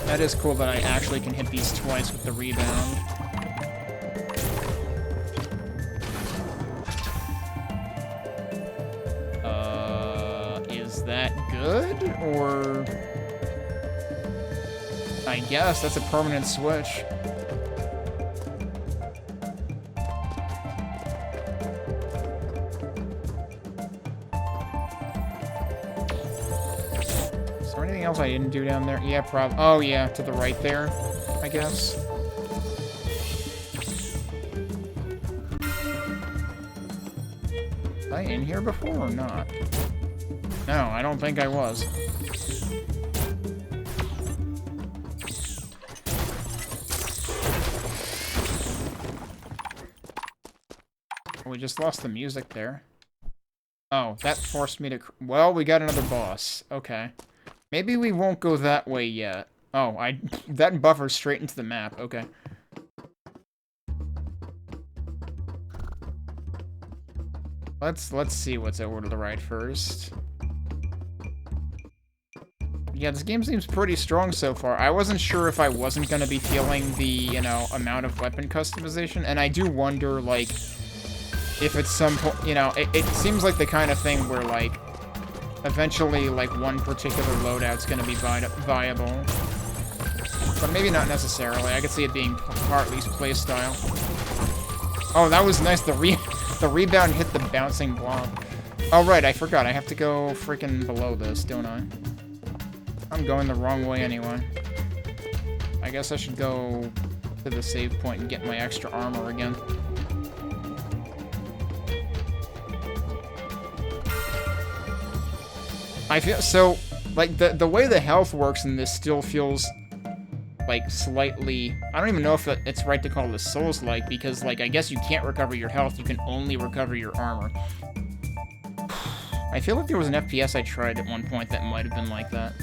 That is cool that I actually can hit these twice with the rebound. Is that good? Or... I guess that's a permanent switch. Is there anything else I didn't do down there? Yeah, probably. Oh, yeah, to the right there, I guess. Was I in here before or not? No, I don't think I was. We just lost the music there. Oh, that forced me to... Well, we got another boss. Okay. Maybe we won't go that way yet. Oh, that buffers straight into the map. Okay. Let's see what's over to the right first. Yeah, this game seems pretty strong so far. I wasn't sure if I wasn't gonna be feeling the, you know, amount of weapon customization, and I do wonder, like, if at some point, you know, it seems like the kind of thing where, like, eventually, like, one particular loadout's gonna be viable. But maybe not necessarily. I could see it being partly playstyle. Oh, that was nice. The rebound hit the bouncing block. Oh, right, I forgot. I have to go freaking below this, don't I? I'm going the wrong way anyway. I guess I should go to the save point and get my extra armor again. I feel so, like, the way the health works in this still feels like slightly, I don't even know if it's right to call this Souls-like, because, like, I guess you can't recover your health, you can only recover your armor. I feel like there was an FPS I tried at one point that might have been like that.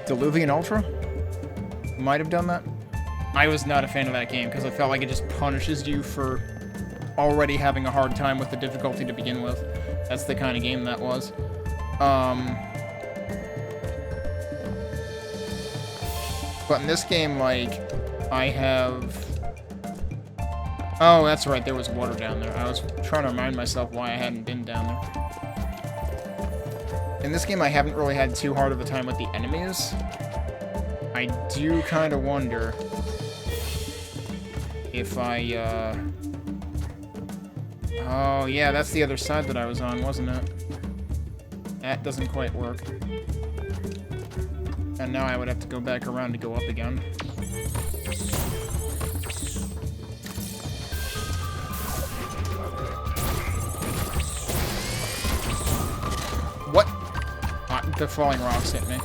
Diluvian Ultra? Might have done that. I was not a fan of that game, because I felt like it just punishes you for already having a hard time with the difficulty to begin with. That's the kind of game that was. But in this game, like, I have... Oh, that's right, there was water down there. I was trying to remind myself why I hadn't been down there. In this game, I haven't really had too hard of a time with the enemies. I do kind of wonder if I, oh, yeah, that's the other side that I was on, wasn't it? That doesn't quite work. And now I would have to go back around to go up again. What? The falling rocks hit me.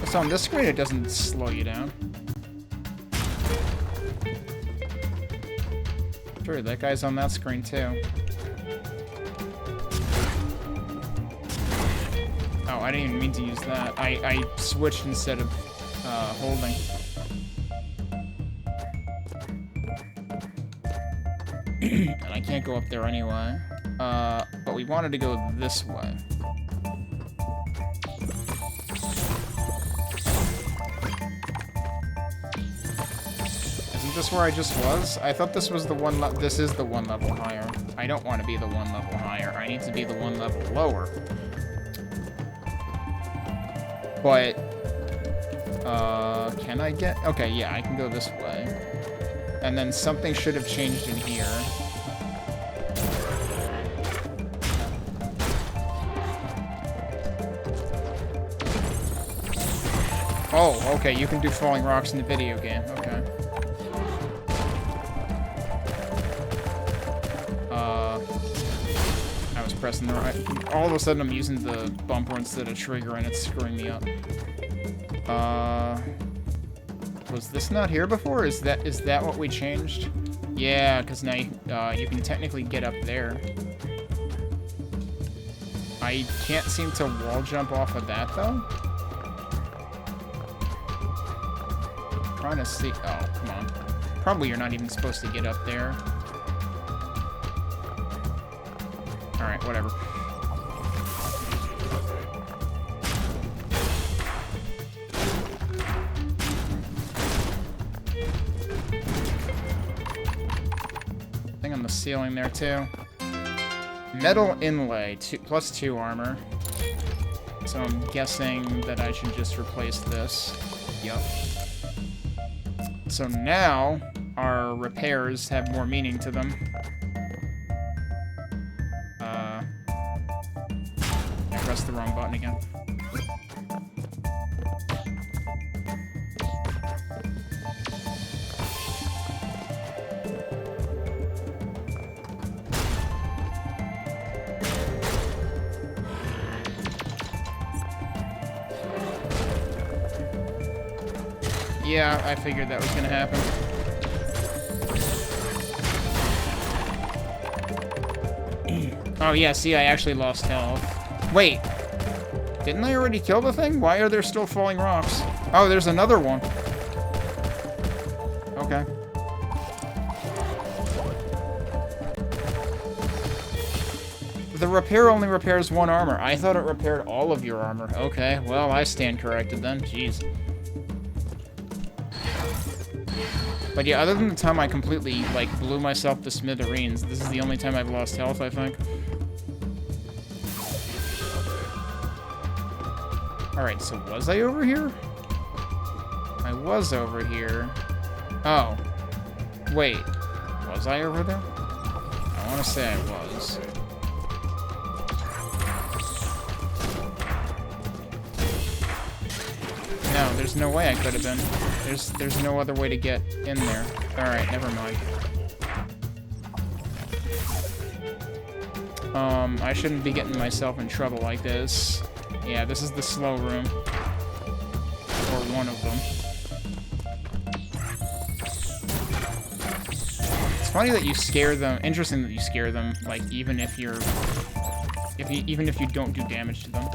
So on this screen, it doesn't slow you down. Sure, that guy's on that screen too. Oh, I didn't even mean to use that. I switched instead of holding. And I can't go up there anyway. But we wanted to go this way. Isn't this where I just was? I thought this was the one this is the one level higher. I don't want to be the one level higher. I need to be the one level lower. But, can I get... Okay, yeah, I can go this way. And then something should have changed in here. Oh, okay, you can do falling rocks in the video game. Okay. I was pressing the right... All of a sudden I'm using the bumper instead of trigger and it's screwing me up. Was this not here before? Is that what we changed? Yeah, because now you can technically get up there. I can't seem to wall jump off of that, though. Trying to see... Oh, come on. Probably you're not even supposed to get up there. Alright, whatever. Thing on the ceiling there, too. Metal inlay, +2 armor. So I'm guessing that I should just replace this. Yup. So now, our repairs have more meaning to them. I pressed the wrong button again. Yeah, I figured that was gonna happen. Oh yeah, see, I actually lost health. Wait, didn't I already kill the thing? Why are there still falling rocks? Oh, there's another one. Okay. The repair only repairs 1 armor. I thought it repaired all of your armor. Okay, well, I stand corrected then. Jeez. But yeah, other than the time I completely, like, blew myself to smithereens, this is the only time I've lost health, I think. Alright, so was I over here? I was over here. Oh. Wait. Was I over there? I want to say I was. No, there's no way I could have been. There's no other way to get in there. Alright, never mind. I shouldn't be getting myself in trouble like this. Yeah, this is the slow room. Or one of them. It's funny that you scare them. Interesting that you scare them, like, even if you're... even if you don't do damage to them.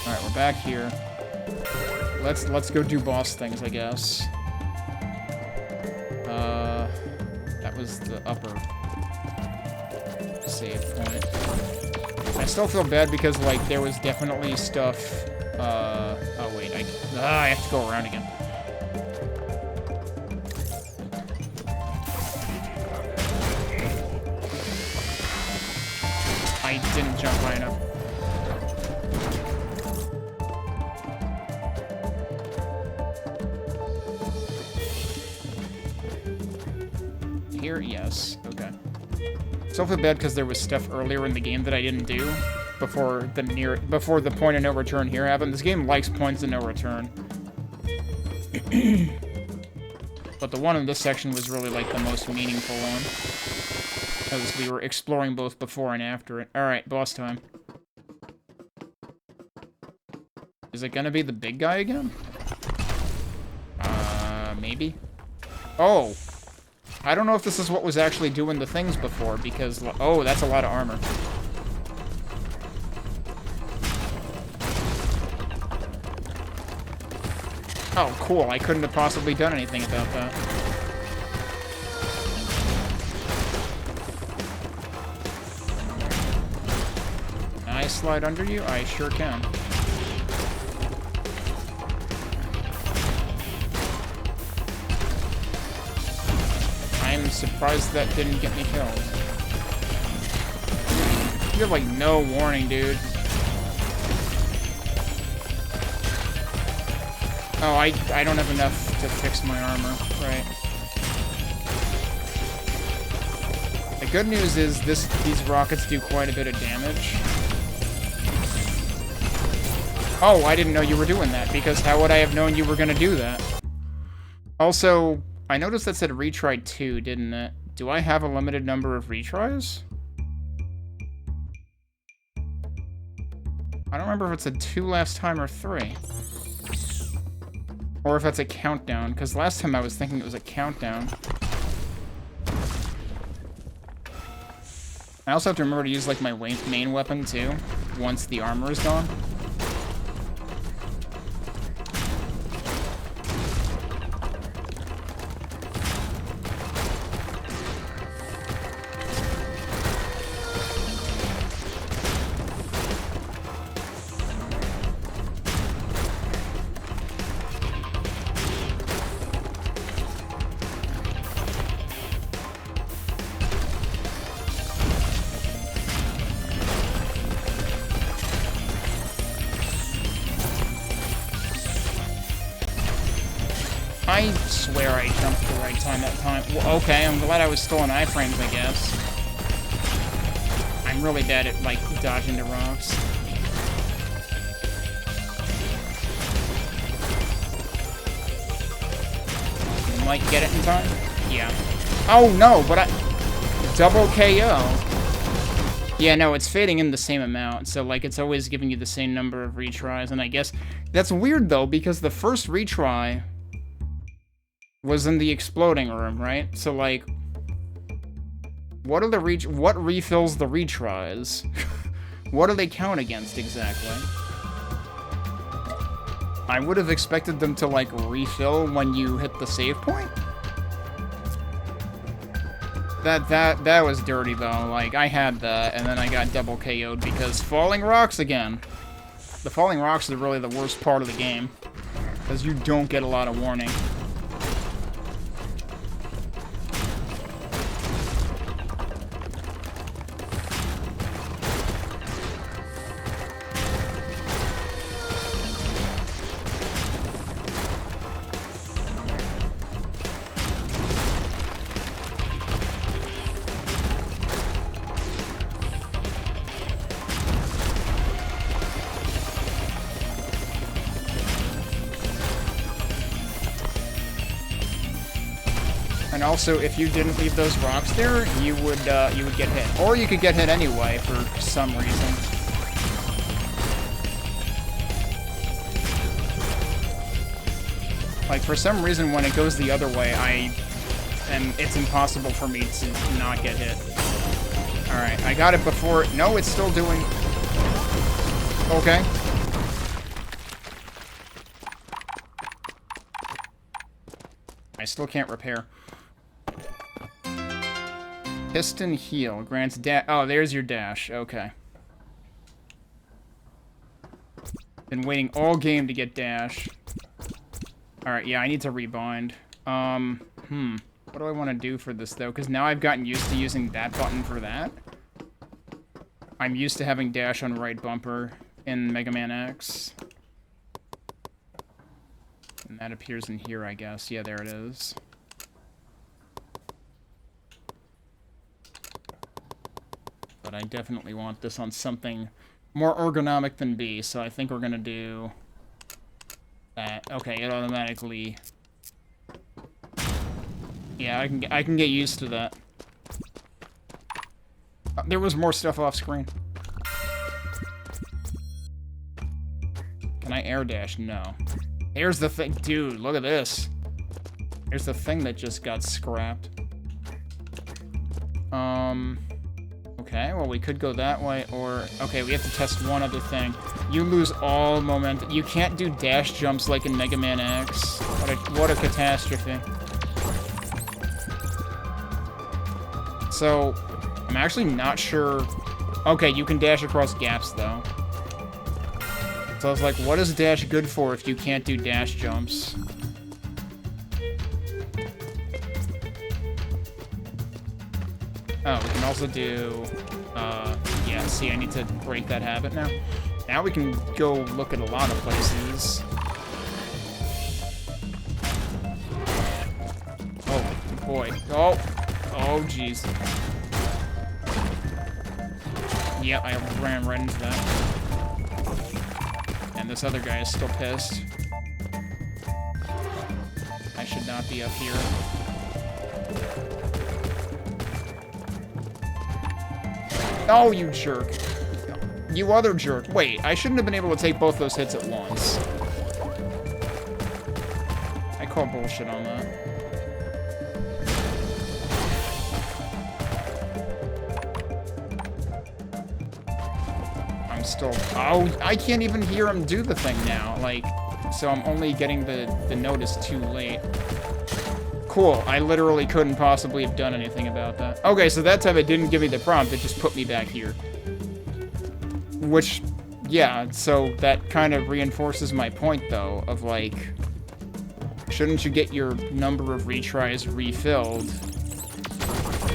Alright, we're back here. Let's go do boss things, I guess. That was the upper save point. I still feel bad because, like, there was definitely stuff, oh wait, I have to go around again. I didn't jump high enough. Here, yes. Okay. So I feel bad because there was stuff earlier in the game that I didn't do before the point of no return here happened. This game likes points of no return. But the one in this section was really like the most meaningful one, because we were exploring both before and after it. Alright, boss time. Is it gonna be the big guy again? Maybe? Oh! I don't know if this is what was actually doing the things before, because... Oh, that's a lot of armor. Oh, cool. I couldn't have possibly done anything about that. Can I slide under you? I sure can. I'm surprised that didn't get me killed. You have, like, no warning, dude. Oh, I don't have enough to fix my armor. Right. The good news is these rockets do quite a bit of damage. Oh, I didn't know you were doing that, because how would I have known you were gonna do that? Also... I noticed that said retry 2, didn't it? Do I have a limited number of retries? I don't remember if it's a 2 last time or 3. Or if that's a countdown, because last time I was thinking it was a countdown. I also have to remember to use, like, my main weapon, too, once the armor is gone. I swear I jumped the right time that time. Well, okay, I'm glad I was still in iframes, I guess. I'm really bad at, like, dodging the rocks. Might get it in time? Yeah. Oh, no, but double KO. Yeah, no, it's fading in the same amount, so, like, it's always giving you the same number of retries, and I guess... That's weird, though, because the first retry... was in the exploding room, right? So, like, what refills the retries? What do they count against, exactly? I would have expected them to, like, refill when you hit the save point? That was dirty, though. Like, I had that, and then I got double KO'd because falling rocks again. The falling rocks are really the worst part of the game, because you don't get a lot of warning. And also, if you didn't leave those rocks there, you would get hit. Or you could get hit anyway, for some reason. Like, for some reason, when it goes the other way, it's impossible for me to not get hit. Alright, I got it before... No, it's still doing... Okay. I still can't repair. Piston heal grants dash. Oh, there's your dash. Okay. Been waiting all game to get dash. Alright, yeah, I need to rebind. What do I want to do for this, though? Because now I've gotten used to using that button for that. I'm used to having dash on right bumper in Mega Man X. And that appears in here, I guess. Yeah, there it is. But I definitely want this on something more ergonomic than B, so I think we're gonna do that. Okay, it automatically... Yeah, I can get used to that. There was more stuff off screen. Can I air dash? No. Here's the thing. Dude, look at this. Here's the thing that just got scrapped. Okay, well, we could go that way, or... Okay, we have to test one other thing. You lose all momentum. You can't do dash jumps like in Mega Man X. What a catastrophe. So, I'm actually not sure... Okay, you can dash across gaps, though. So I was like, what is dash good for if you can't do dash jumps? Oh, we can also do... yeah, see, I need to break that habit now. Now we can go look at a lot of places. Oh, boy. Oh, jeez. Yep, I ran right into that. And this other guy is still pissed. I should not be up here. Oh, you jerk. You other jerk. Wait, I shouldn't have been able to take both those hits at once. I call bullshit on that. I'm still... Oh, I can't even hear him do the thing now. Like, so I'm only getting the notice too late. Cool, I literally couldn't possibly have done anything about that. Okay, so that time it didn't give me the prompt, it just put me back here. Which, yeah, so that kind of reinforces my point, though, of like, shouldn't you get your number of retries refilled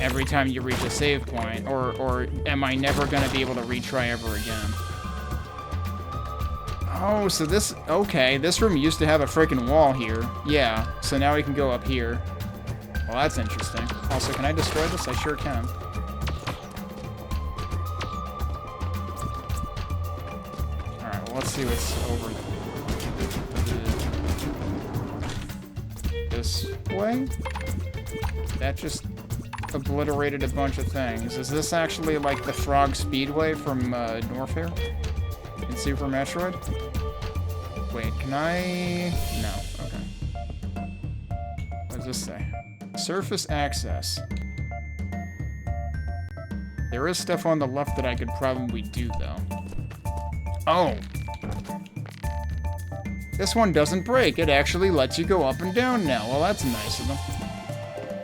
every time you reach a save point? Or am I never going to be able to retry ever again? Oh, so this... Okay, this room used to have a freaking wall here. Yeah, so now we can go up here. Well, that's interesting. Also, can I destroy this? I sure can. Alright, well, let's see what's over... This way? That just obliterated a bunch of things. Is this actually like the Frog Speedway from Norfair? In Super Metroid? Wait, can I... No, okay. What does this say? Surface access. There is stuff on the left that I could probably do, though. Oh! This one doesn't break. It actually lets you go up and down now. Well, that's nice of them.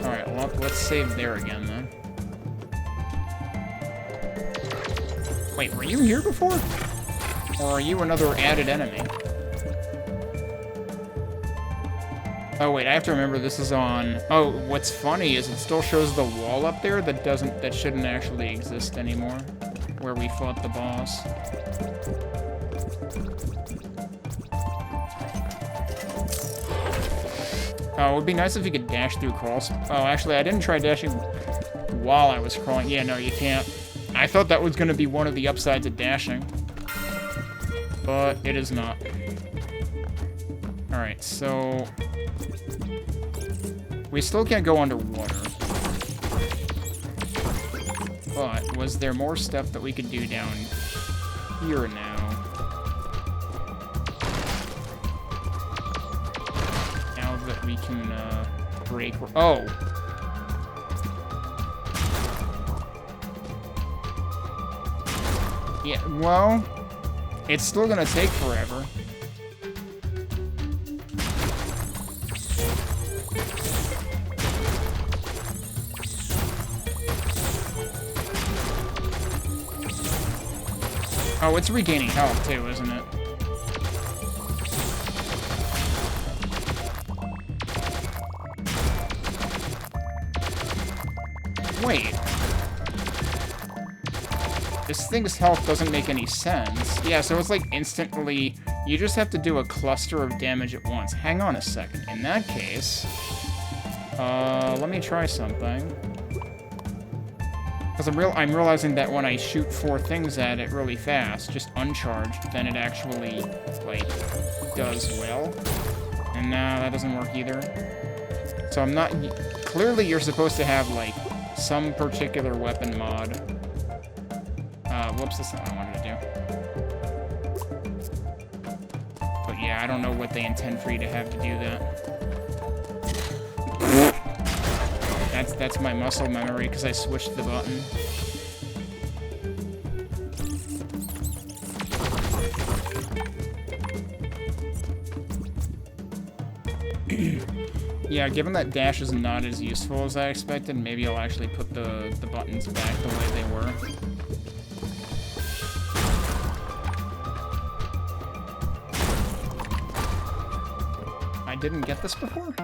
Alright, well, let's save there again, then. Wait, were you here before? Or are you another added enemy? Oh, wait, I have to remember this is on... Oh, what's funny is it still shows the wall up there that shouldn't actually exist anymore. Where we fought the boss. Oh, it would be nice if you could dash through crawls. Oh, actually, I didn't try dashing while I was crawling. Yeah, no, you can't. I thought that was going to be one of the upsides of dashing. But it is not. Alright, so... We still can't go underwater. But, was there more stuff that we could do down here now? Now that we can, break... Oh! Yeah, well... It's still gonna take forever. Oh, it's regaining health too, isn't it? Wait. This thing's health doesn't make any sense. Yeah, so it's like instantly... You just have to do a cluster of damage at once. Hang on a second. In that case... let me try something. Because I'm realizing that when I shoot 4 things at it really fast, just uncharged, then it actually, like, does well. And nah, that doesn't work either. So I'm not... Clearly you're supposed to have, like, some particular weapon mod. Whoops, that's not what I wanted to do. But yeah, I don't know what they intend for you to have to do that. That's my muscle memory, because I switched the button. Yeah, given that dash is not as useful as I expected, maybe I'll actually put the buttons back the way they were. I didn't get this before?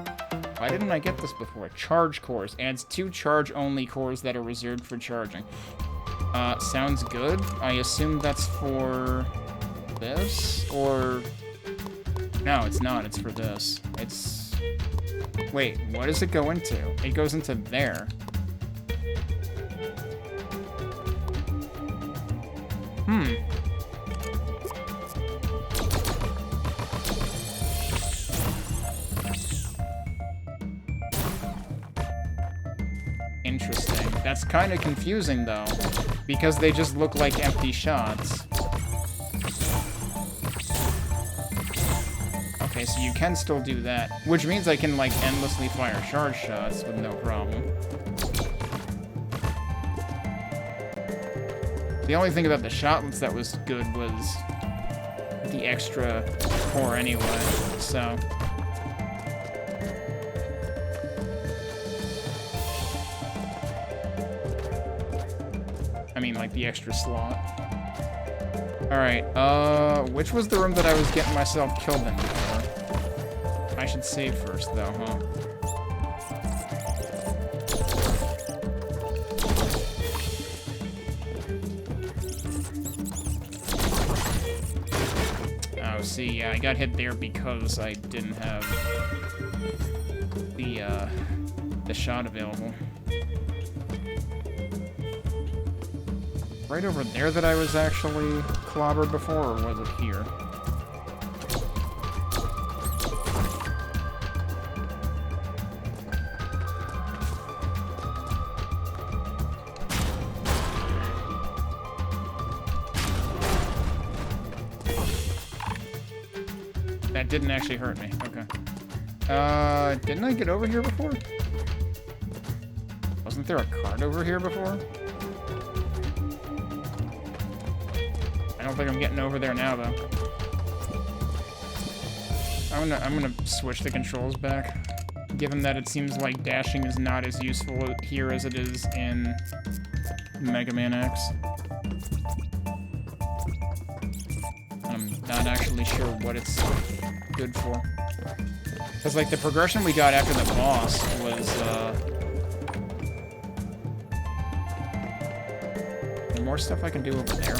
Why didn't I get this before? Charge cores. Adds 2 charge-only cores that are reserved for charging. Sounds good. I assume that's for this? Or... No, it's not. It's for this. It's... Wait, what does it go into? It goes into there. Interesting. That's kind of confusing, though, because they just look like empty shots. Okay, so you can still do that, which means I can, like, endlessly fire charge shots with no problem. The only thing about the shotlets that was good was the extra core anyway, so... I mean, like, the extra slot. Alright, which was the room that I was getting myself killed in before? I should save first, though, huh? Oh, see, yeah, I got hit there because I didn't have the shot available. Right over there that I was actually clobbered before, or was it here? That didn't actually hurt me. Okay. Didn't I get over here before? Wasn't there a card over here before? I don't think I'm getting over there now, though. I'm gonna switch the controls back, given that it seems like dashing is not as useful here as it is in Mega Man X. I'm not actually sure what it's good for. Because, like, the progression we got after the boss was, more stuff I can do over there.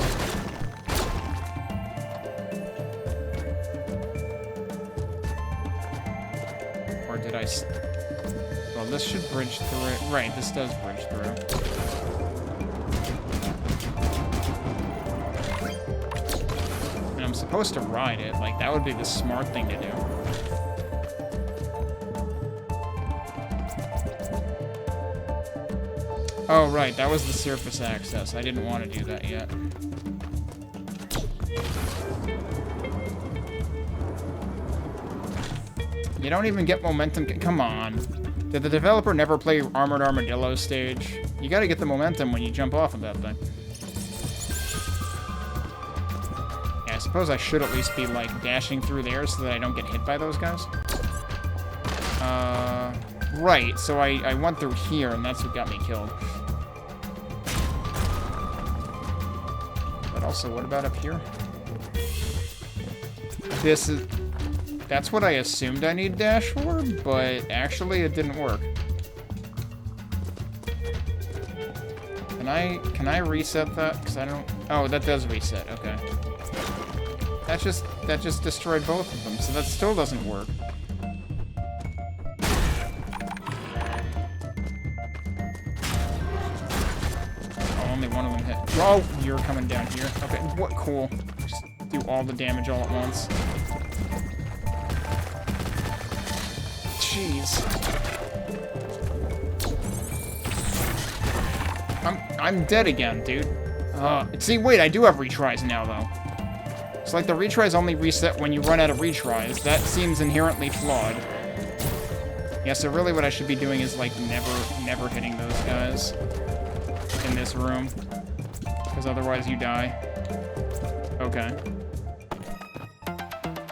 Or did I... Well, this should bridge through it. Right, this does bridge through. And I'm supposed to ride it. Like, that would be the smart thing to do. Oh, right, that was the surface access. I didn't want to do that yet. You don't even get momentum. Come on. Did the developer never play Armored Armadillo stage? You gotta get the momentum when you jump off of that thing. Yeah, I suppose I should at least be, like, dashing through there so that I don't get hit by those guys. Right, so I went through here, and that's what got me killed. But also, what about up here? This is... That's what I assumed I need dash for, but actually it didn't work. Can I reset that? Because I don't... Oh, that does reset. Okay. That just destroyed both of them, so that still doesn't work. Oh, only one of them hit. Oh, you're coming down here. Okay, what? Cool. Just do all the damage all at once. Jeez. I'm dead again, dude. See, wait, I do have retries now, though. It's like the retries only reset when you run out of retries. That seems inherently flawed. Yeah, so really what I should be doing is, like, never hitting those guys in this room. Because otherwise you die. Okay.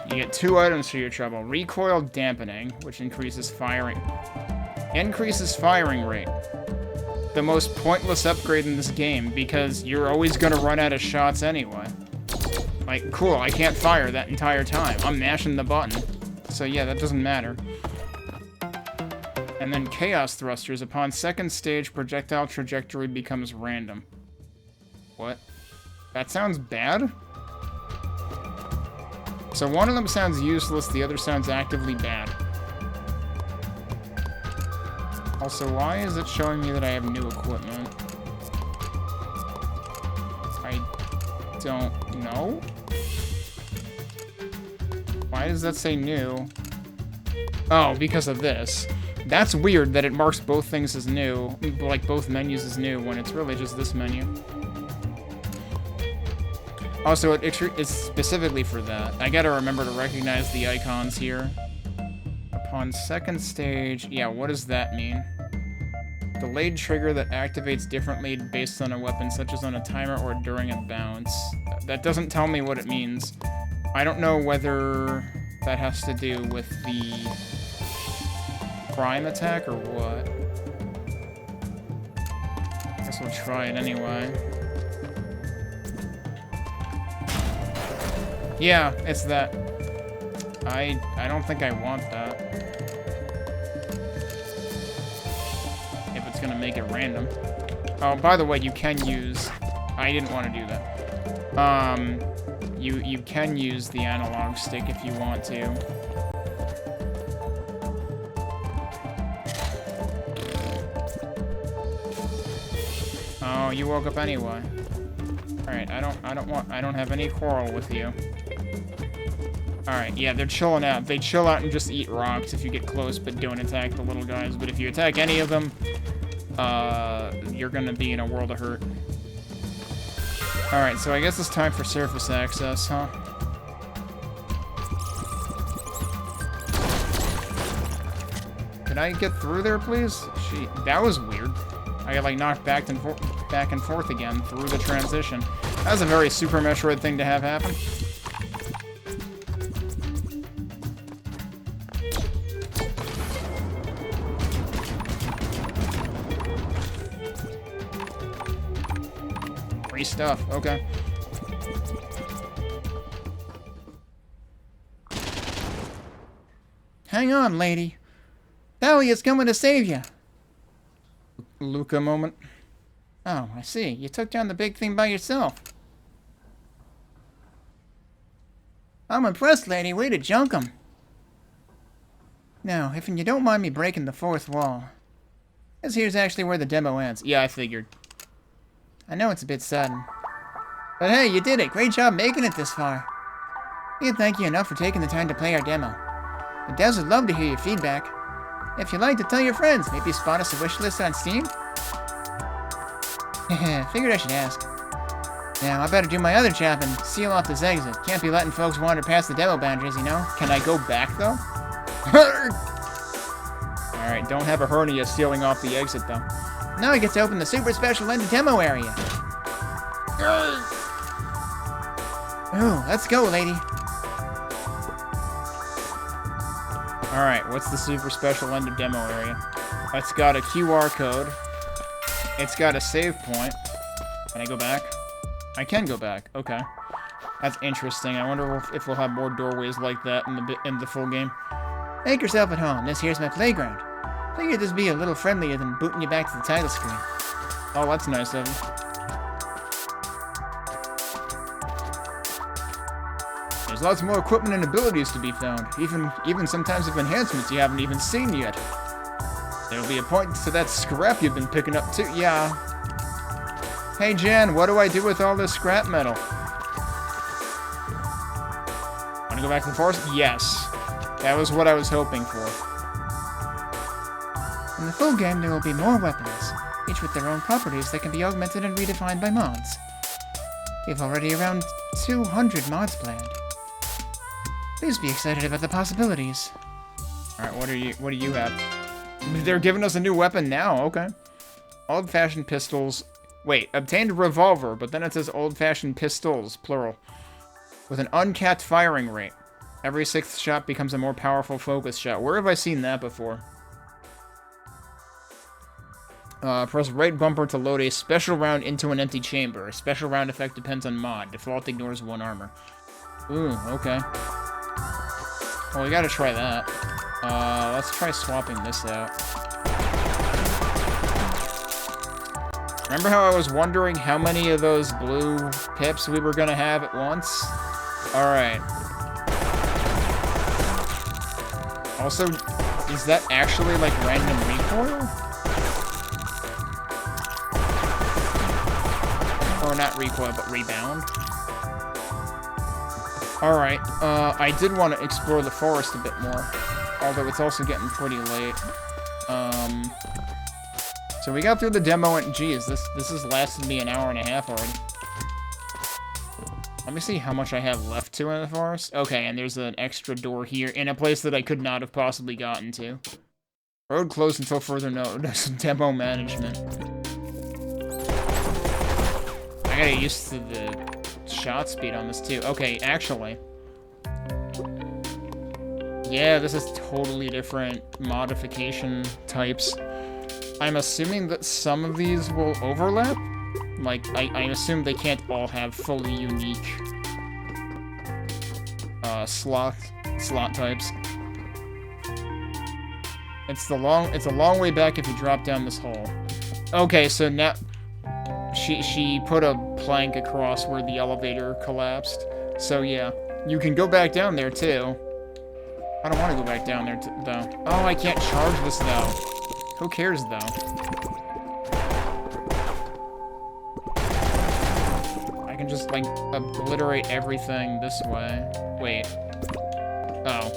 You get 2 items for your trouble. Recoil dampening, which increases firing. Increases firing rate. The most pointless upgrade in this game, because you're always gonna run out of shots anyway. Like, cool, I can't fire that entire time. I'm mashing the button. So yeah, that doesn't matter. And then Chaos Thrusters. Upon second stage, projectile trajectory becomes random. What? That sounds bad? So one of them sounds useless, the other sounds actively bad. Also, why is it showing me that I have new equipment? I don't know. Why does that say new? Oh, because of this. That's weird that it marks both things as new, like both menus as new, when it's really just this menu. Also, it's specifically for that. I gotta remember to recognize the icons here. Upon second stage, yeah, what does that mean? Delayed trigger that activates differently based on a weapon, such as on a timer or during a bounce. That doesn't tell me what it means. I don't know whether that has to do with the prime attack or what. Guess we'll try it anyway. Yeah, it's that. I don't think I want that. If it's gonna make it random. Oh, by the way, you can use... I didn't want to do that. You can use the analog stick if you want to. Oh, you woke up anyway. Alright, I don't have any quarrel with you. Alright, yeah, they're chilling out. They chill out and just eat rocks if you get close, but don't attack the little guys. But if you attack any of them, you're gonna be in a world of hurt. Alright, so I guess it's time for surface access, huh? Could I get through there, please? Gee, that was weird. I got, like, knocked back and forth again through the transition. That was a very Super Metroid thing to have happen. Free stuff, okay. Hang on, lady. Thalia's coming to save you. Luca moment. Oh, I see. You took down the big thing by yourself. I'm impressed, lady. Way to junk 'em. Now, if you don't mind me breaking the fourth wall. This here's actually where the demo ends. Yeah, I figured. I know it's a bit sudden. But hey, you did it. Great job making it this far. Can't thank you enough for taking the time to play our demo. The devs would love to hear your feedback. If you'd like to tell your friends, maybe spot us a wishlist on Steam? Figured I should ask. Now, I better do my other job and seal off this exit. Can't be letting folks wander past the demo boundaries, you know? Can I go back, though? Alright, don't have a hernia sealing off the exit, though. Now I get to open the super special ended demo area. Oh, let's go, lady. Alright, what's the super special ended demo area? It's got a QR code. It's got a save point. Can I go back? I can go back. Okay. That's interesting. I wonder if we'll have more doorways like that in the full game. Make yourself at home. This here's my playground. Figured this would be a little friendlier than booting you back to the title screen. Oh, that's nice of him. There's lots more equipment and abilities to be found, even sometimes with enhancements you haven't even seen yet. There'll be a point to that scrap you've been picking up too. Yeah. Hey Jan, what do I do with all this scrap metal? Wanna go back to the forest? Yes. That was what I was hoping for. In the full game, there will be more weapons, each with their own properties that can be augmented and redefined by mods. We have already around 200 mods planned. Please be excited about the possibilities. Alright, what do you have? They're giving us a new weapon now, okay. Old-fashioned pistols. Wait, obtained a revolver, but then it says old-fashioned pistols, plural. With an uncapped firing rate. Every 6th shot becomes a more powerful focus shot. Where have I seen that before? Press right bumper to load a special round into an empty chamber. A special round effect depends on mod. Default ignores 1 armor. Ooh, okay. Well, we gotta try that. Let's try swapping this out. Remember how I was wondering how many of those blue pips we were gonna have at once? Alright. Also, is that actually, like, random recoil? Or not recoil, but rebound? Alright, I did want to explore the forest a bit more. Although it's also getting pretty late. So we got through the demo and, geez, this has lasted me an hour and a half already. Let me see how much I have left to in the forest. Okay, and there's an extra door here in a place that I could not have possibly gotten to. Road closed until further notice. Demo management. I gotta get used to the shot speed on this too. Okay, actually. Yeah, this is totally different modification types. I'm assuming that some of these will overlap. Like, I assume they can't all have fully unique slot types. It's a long way back if you drop down this hole. Okay, so now she put a plank across where the elevator collapsed. So yeah, you can go back down there too. I don't want to go back down there though. Oh, I can't charge this though. Who cares though? I can just like obliterate everything this way. Wait. Oh.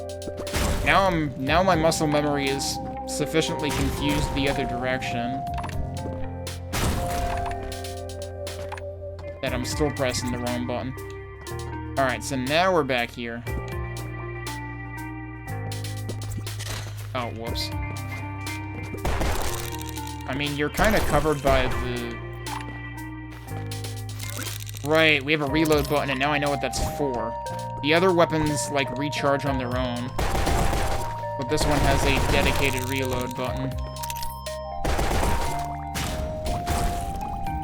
Now my muscle memory is sufficiently confused the other direction that I'm still pressing the wrong button. Alright, so now we're back here. Oh, whoops. I mean, you're kind of covered by the... Right, we have a reload button, and now I know what that's for. The other weapons, like, recharge on their own. But this one has a dedicated reload button.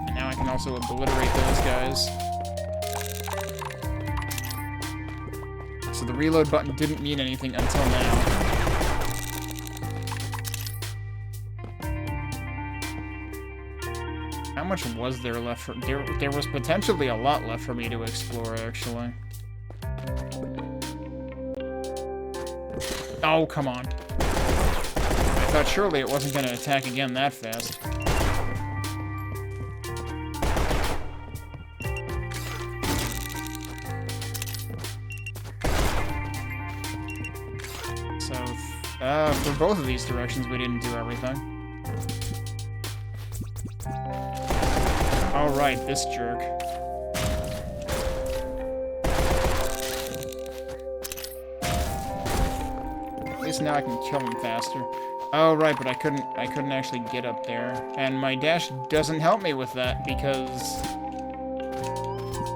And now I can also obliterate those guys. So the reload button didn't mean anything until now. How much was there left for... There was potentially a lot left for me to explore, actually. Oh, come on. I thought surely it wasn't going to attack again that fast. So, for both of these directions, we didn't do everything. Alright, this jerk. At least now I can kill him faster. Oh right, but I couldn't actually get up there. And my dash doesn't help me with that because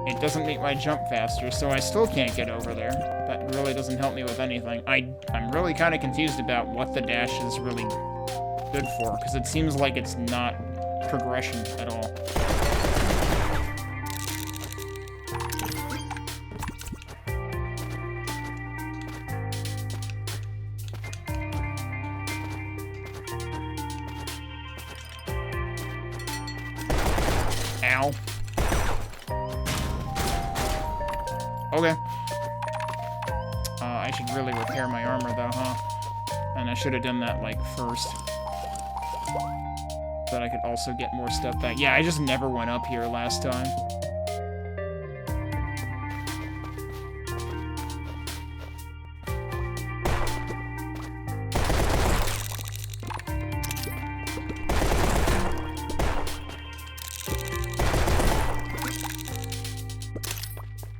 it doesn't make my jump faster, so I still can't get over there. That really doesn't help me with anything. I'm really kind of confused about what the dash is really good for, because it seems like it's not progression at all. Ow. Okay. I should really repair my armor, though, huh? And I should have done that, like, first. So that I could also get more stuff back. Yeah, I just never went up here last time.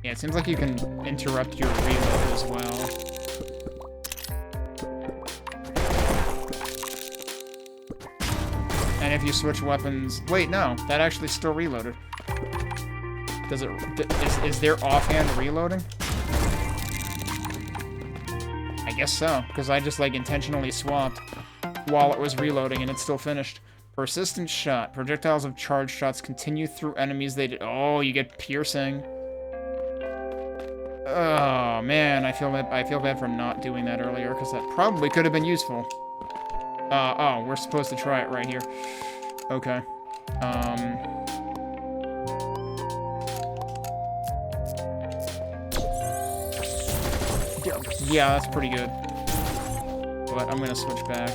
Yeah, it seems like you can interrupt your reload as well. And if you switch weapons... Wait, no. That actually still reloaded. Does it... Is there offhand reloading? I guess so, because I just, like, intentionally swapped while it was reloading and it still finished. Persistent shot. Projectiles of charged shots continue through enemies they did... Oh, you get piercing. Oh, man, I feel bad for not doing that earlier, because that probably could have been useful. Oh, we're supposed to try it right here. Okay. Yeah, that's pretty good. But I'm gonna switch back.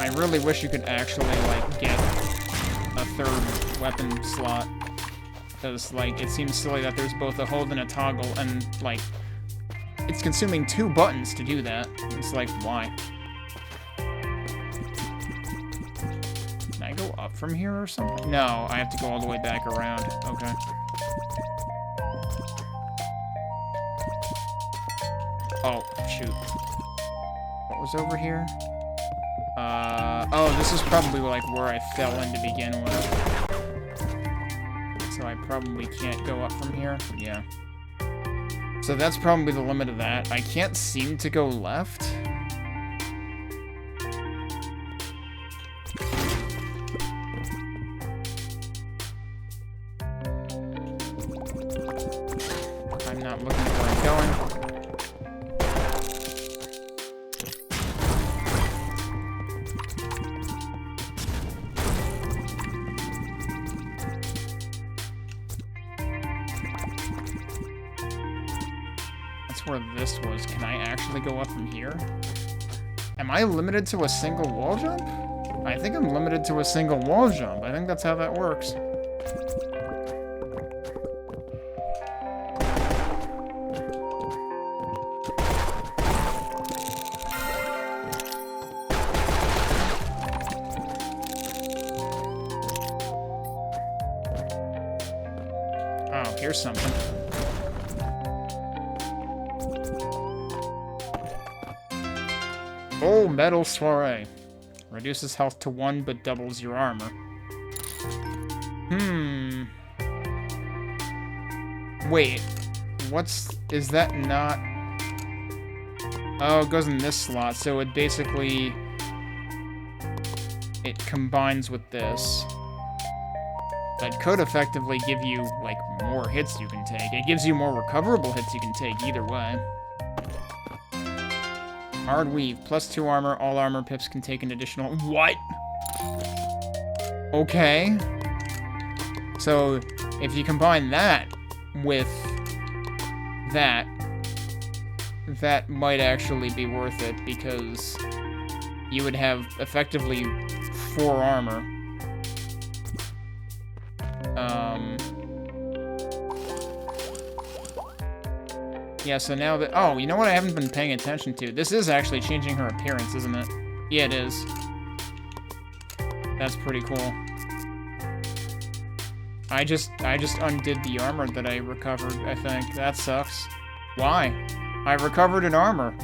I really wish you could actually, like, get a third weapon slot. Because, like, it seems silly that there's both a hold and a toggle, and, like, it's consuming 2 buttons to do that. It's like, why? Can I go up from here or something? No, I have to go all the way back around. Okay. Oh, shoot. What was over here? Oh, this is probably, like, where I fell in to begin with. So I probably can't go up from here. Yeah. So that's probably the limit of that. I can't seem to go left. I'm not looking where I'm going. Where this was. Can I actually go up from here? Am I limited to a single wall jump? I think I'm limited to a single wall jump. I think that's how that works. Oh, here's something. Full Metal Soiree. Reduces health to 1, but doubles your armor. Wait. Is that not... Oh, it goes in this slot, so it basically... It combines with this. That could effectively give you, like, more hits you can take. It gives you more recoverable hits you can take either way. Hard weave, +2 armor. All armor pips can take an additional... What? Okay. So, if you combine that with that, that might actually be worth it, because you would have effectively 4 armor. Yeah, so now that... Oh, you know what I haven't been paying attention to? This is actually changing her appearance, isn't it? Yeah, it is. That's pretty cool. I just undid the armor that I recovered, I think. That sucks. Why? I recovered an armor.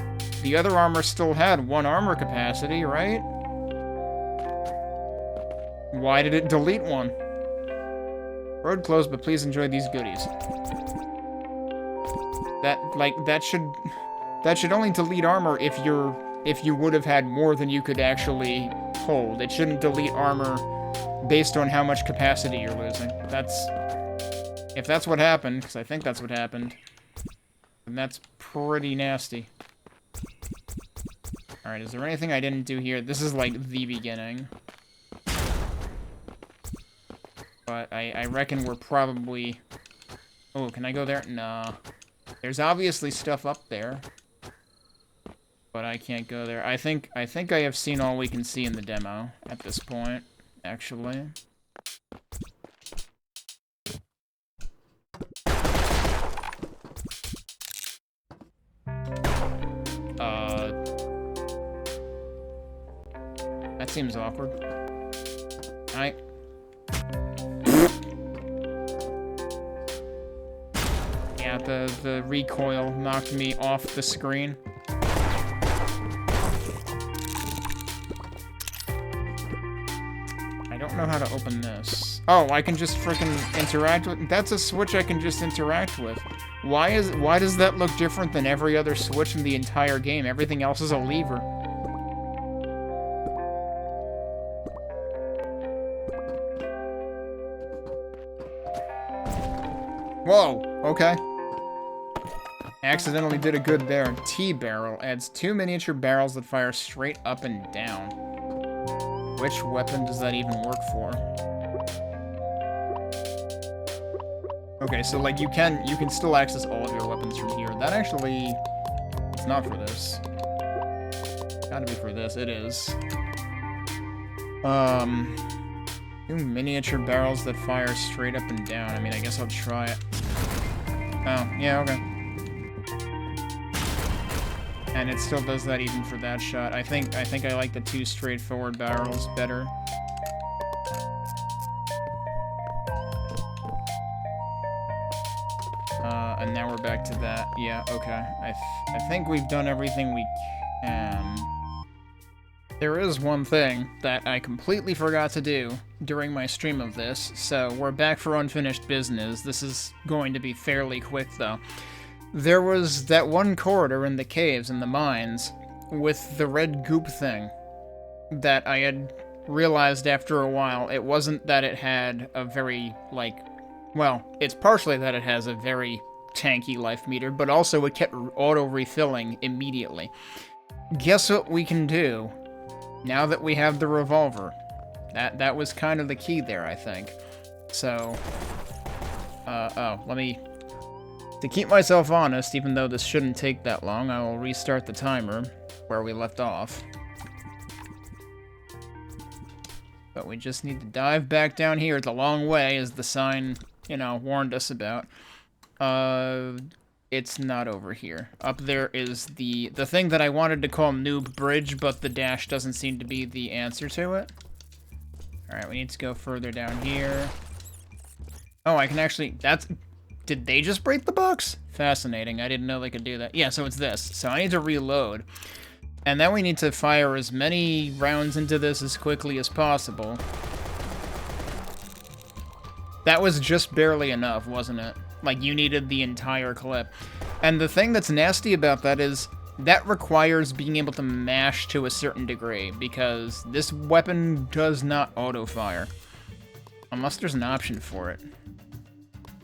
The other armor still had 1 armor capacity, right? Why did it delete 1? Road closed, but please enjoy these goodies. That should only delete armor if you would have had more than you could actually hold. It shouldn't delete armor based on how much capacity you're losing. If that's what happened, because I think that's what happened, then that's pretty nasty. Alright, is there anything I didn't do here? This is like the beginning. But I reckon we're probably... Oh, can I go there? Nah. There's obviously stuff up there. But I can't go there. I think I have seen all we can see in the demo at this point, actually. That seems awkward. Yeah, the recoil knocked me off the screen. I don't know how to open this. Oh, I can just frickin' interact with... That's a switch I can just interact with. Why does that look different than every other switch in the entire game? Everything else is a lever. Whoa, okay. Accidentally did a good there. T-barrel adds 2 miniature barrels that fire straight up and down. Which weapon does that even work for? Okay, so like you can still access all of your weapons from here. That actually, it's not for this. Gotta be for this. It is. 2 miniature barrels that fire straight up and down. I mean, I guess I'll try it. Oh, yeah, okay. And it still does that even for that shot. I think I like the 2 straightforward barrels better. And now we're back to that. Yeah, okay. I think we've done everything we can. There is one thing that I completely forgot to do during my stream of this, so we're back for unfinished business. This is going to be fairly quick, though. There was that one corridor in the caves and the mines with the red goop thing that I had realized after a while. It wasn't that it had a very, like... Well, it's partially that it has a very tanky life meter, but also it kept auto-refilling immediately. Guess what we can do now that we have the revolver? That was kind of the key there, I think. So, let me... To keep myself honest, even though this shouldn't take that long, I will restart the timer where we left off. But we just need to dive back down here the long way, as the sign, you know, warned us about. It's not over here. Up there is the thing that I wanted to call Noob Bridge, but the dash doesn't seem to be the answer to it. Alright, we need to go further down here. Oh, I can actually... Did they just break the box? Fascinating. I didn't know they could do that. Yeah, so it's this. So I need to reload. And then we need to fire as many rounds into this as quickly as possible. That was just barely enough, wasn't it? Like, you needed the entire clip. And the thing that's nasty about that is that requires being able to mash to a certain degree, because this weapon does not auto-fire. Unless there's an option for it.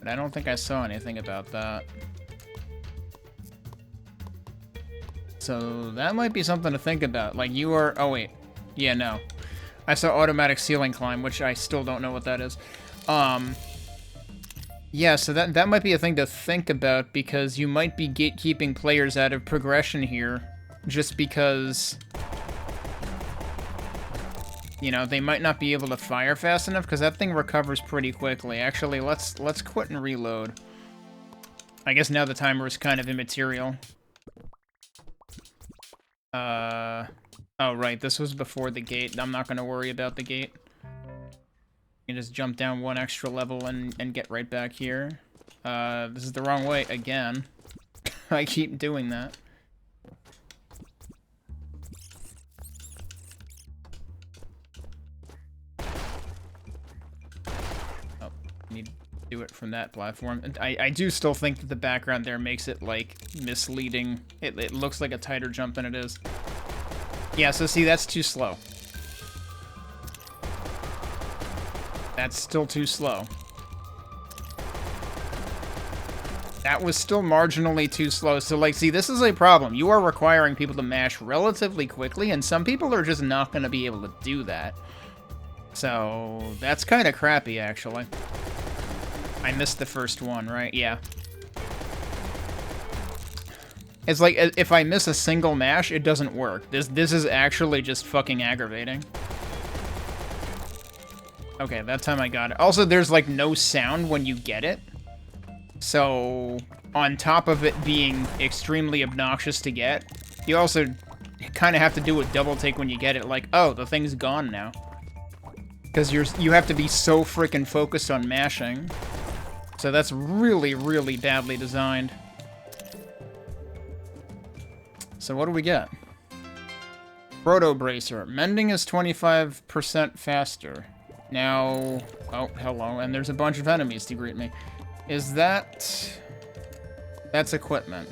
But I don't think I saw anything about that. So that might be something to think about. Like, you are... Oh, wait. Yeah, no. I saw automatic ceiling climb, which I still don't know what that is. Yeah, so that might be a thing to think about, because you might be gatekeeping players out of progression here, just because... You know, they might not be able to fire fast enough, because that thing recovers pretty quickly. Actually, let's quit and reload. I guess now the timer is kind of immaterial. Oh, right, this was before the gate. I'm not going to worry about the gate. You can just jump down one extra level and get right back here. This is the wrong way again. I keep doing that. Need to do it from that platform. And I do still think that the background there makes it, like, misleading. It looks like a tighter jump than it is. Yeah, so see, that's too slow. That's still too slow. That was still marginally too slow. So, like, see, this is a problem. You are requiring people to mash relatively quickly, and some people are just not going to be able to do that. So, that's kind of crappy, actually. I missed the first one, right? Yeah. It's like, if I miss a single mash, it doesn't work. This is actually just fucking aggravating. Okay, that time I got it. Also, there's, like, no sound when you get it. So, on top of it being extremely obnoxious to get, you also kind of have to do a double take when you get it. Like, oh, the thing's gone now. Because you have to be so freaking focused on mashing. So that's really, really badly designed. So what do we get? Proto Bracer. Mending is 25% faster. Now... Oh, hello. And there's a bunch of enemies to greet me. Is that... That's equipment.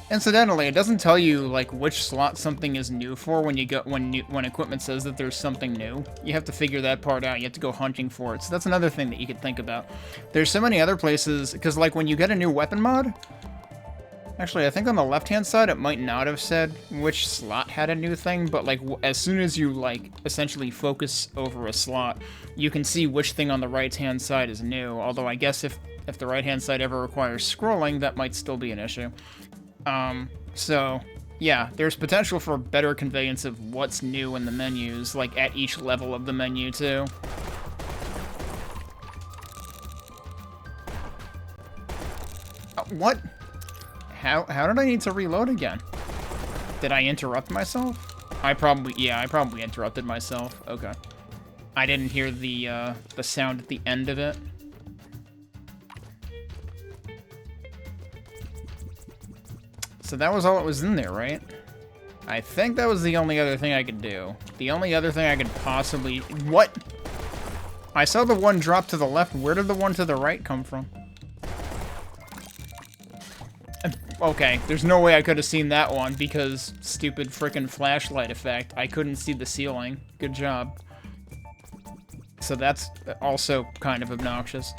Incidentally, it doesn't tell you, like, which slot something is new for when you go when equipment says that there's something new. You have to figure that part out. You have to go hunting for it. So that's another thing that you could think about. There's so many other places, because, like, when you get a new weapon mod... Actually, I think on the left-hand side, it might not have said which slot had a new thing, but, like, as soon as you, like, essentially focus over a slot, you can see which thing on the right-hand side is new. Although, I guess if the right-hand side ever requires scrolling, that might still be an issue. So, yeah, there's potential for better conveyance of what's new in the menus, like, at each level of the menu, too. What? How did I need to reload again? Did I interrupt myself? I probably interrupted myself. Okay. I didn't hear the sound at the end of it. So that was all that was in there, right? I think that was the only other thing I could do. The only other thing I could possibly... What? I saw the one drop to the left. Where did the one to the right come from? Okay, there's no way I could have seen that one because stupid frickin' flashlight effect. I couldn't see the ceiling. Good job. So that's also kind of obnoxious.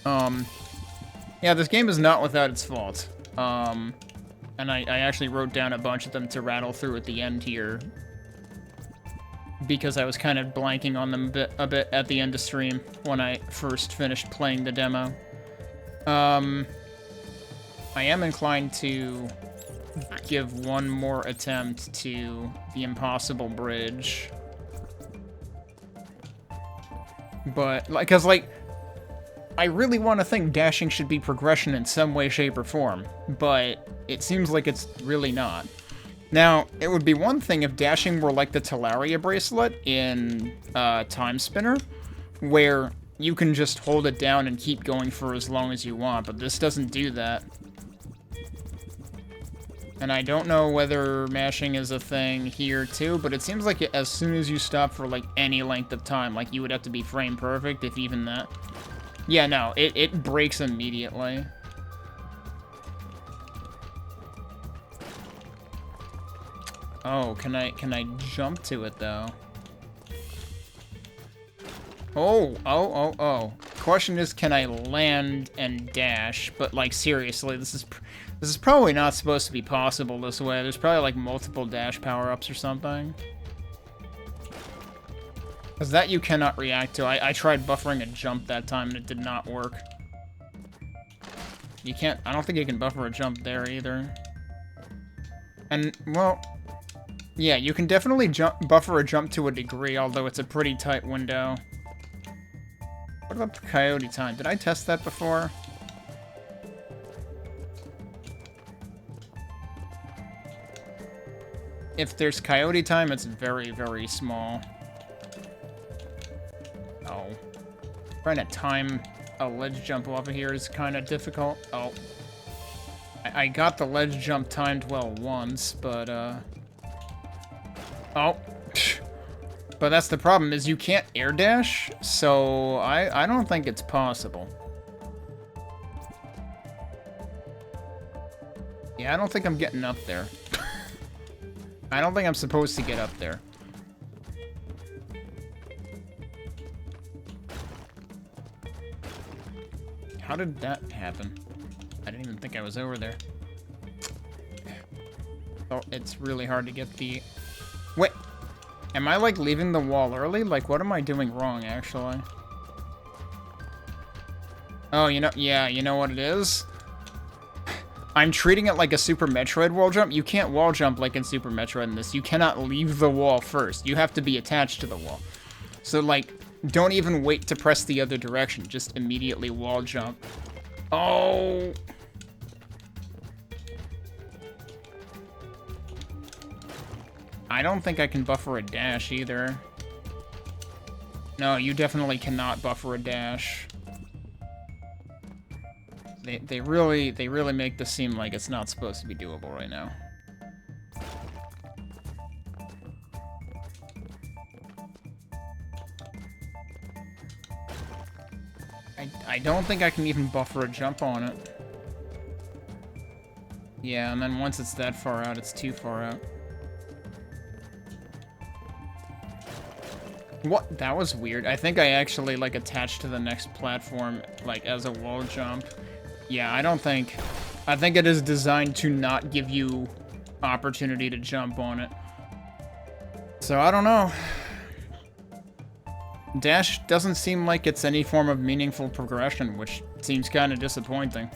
Yeah, this game is not without its faults. And I actually wrote down a bunch of them to rattle through at the end here. Because I was kind of blanking on them a bit at the end of stream when I first finished playing the demo. I am inclined to give one more attempt to the impossible bridge. But, like, cause, like, I really want to think dashing should be progression in some way, shape, or form, but it seems like it's really not. Now, it would be one thing if dashing were like the Talaria bracelet in Time Spinner, where you can just hold it down and keep going for as long as you want, but this doesn't do that. And I don't know whether mashing is a thing here too, but it seems like as soon as you stop for like any length of time, like you would have to be frame perfect, if even that. Yeah, no, it breaks immediately. Oh, can I jump to it though? Oh. Question is, can I land and dash? But like seriously, this is probably not supposed to be possible this way. There's probably like multiple dash power-ups or something. Because that you cannot react to. I tried buffering a jump that time and it did not work. You can't, I don't think you can buffer a jump there either. And, well, yeah, you can definitely buffer a jump to a degree, although it's a pretty tight window. What about the coyote time? Did I test that before? If there's coyote time, it's very, very small. Oh. Trying to time a ledge jump off of here is kind of difficult. Oh. I got the ledge jump timed well once, but, Oh. But that's the problem, is you can't air dash, so I don't think it's possible. Yeah, I don't think I'm getting up there. I don't think I'm supposed to get up there. How did that happen? I didn't even think I was over there. Oh, it's really hard to get the... Wait! Am I, like, leaving the wall early? Like, what am I doing wrong, actually? Oh, you know what it is? I'm treating it like a Super Metroid wall jump. You can't wall jump like in Super Metroid in this. You cannot leave the wall first. You have to be attached to the wall. So, like, don't even wait to press the other direction. Just immediately wall jump. Oh! I don't think I can buffer a dash either. No, you definitely cannot buffer a dash. They really make this seem like it's not supposed to be doable right now. I don't think I can even buffer a jump on it. Yeah, and then once it's that far out, it's too far out. What? That was weird. I think I actually, like, attached to the next platform, like, as a wall jump. Yeah, I think it is designed to not give you opportunity to jump on it. So, I don't know. Dash doesn't seem like it's any form of meaningful progression, which seems kind of disappointing.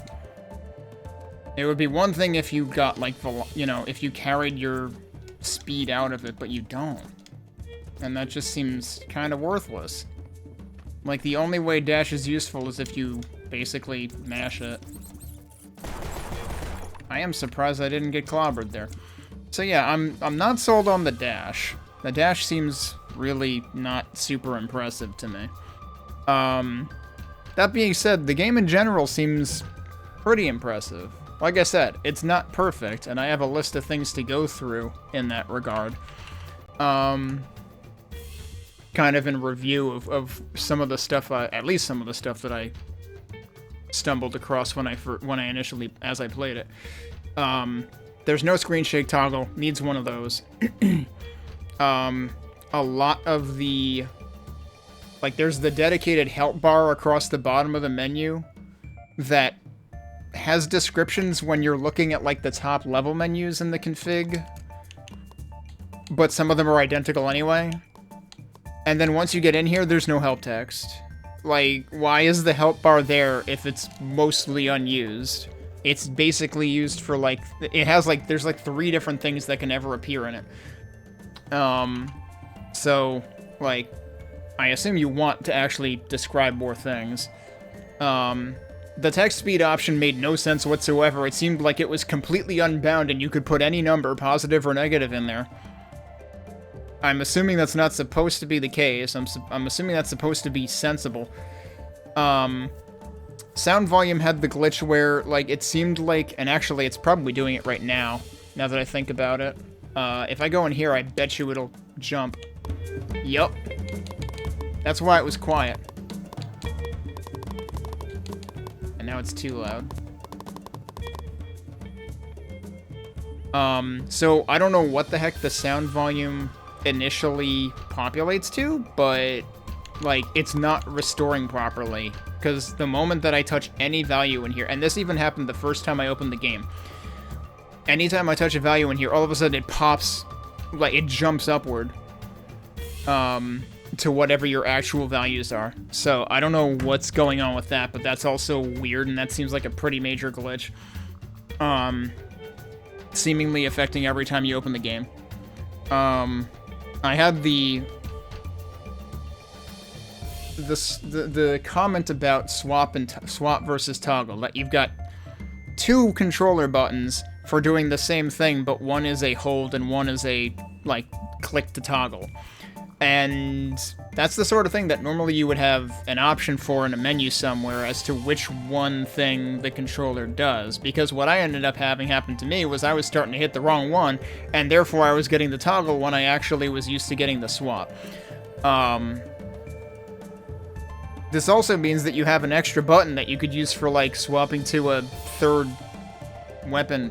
It would be one thing if you got, like, you know, if you carried your speed out of it, but you don't. And that just seems kind of worthless. Like, the only way dash is useful is if you basically mash it. I am surprised I didn't get clobbered there. So yeah, I'm not sold on the dash. The dash seems really not super impressive to me. That being said, the game in general seems pretty impressive. Like I said, it's not perfect, and I have a list of things to go through in that regard. Kind of in review of some of the stuff, at least some of the stuff that I stumbled across when I initially, as I played it. There's no screen shake toggle, needs one of those. A lot of the, like, there's the dedicated help bar across the bottom of the menu that has descriptions when you're looking at, like, the top level menus in the config, but some of them are identical anyway. And then once you get in here, there's no help text. Like, why is the help bar there if it's mostly unused? It's basically used for, like, it has, like, there's, like, 3 different things that can ever appear in it. So, like, I assume you want to actually describe more things. The text speed option made no sense whatsoever. It seemed like it was completely unbound and you could put any number, positive or negative, in there. I'm assuming that's not supposed to be the case. I'm assuming that's supposed to be sensible. Sound volume had the glitch where, like, it seemed like, and actually it's probably doing it right now that I think about it. If I go in here, I bet you it'll jump. Yup. That's why it was quiet. And now it's too loud. So I don't know what the heck the sound volume initially populates to, but, like, it's not restoring properly. Because the moment that I touch any value in here, and this even happened the first time I opened the game, anytime I touch a value in here, all of a sudden it pops, like, it jumps upward to whatever your actual values are. So I don't know what's going on with that, but that's also weird, and that seems like a pretty major glitch. Seemingly affecting every time you open the game. I had the comment about swap versus toggle, that you've got 2 controller buttons for doing the same thing, but one is a hold and one is a, like, click to toggle. And that's the sort of thing that normally you would have an option for in a menu somewhere as to which one thing the controller does. Because what I ended up having happen to me was I was starting to hit the wrong one, and therefore I was getting the toggle when I actually was used to getting the swap. This also means that you have an extra button that you could use for, like, swapping to a 3rd weapon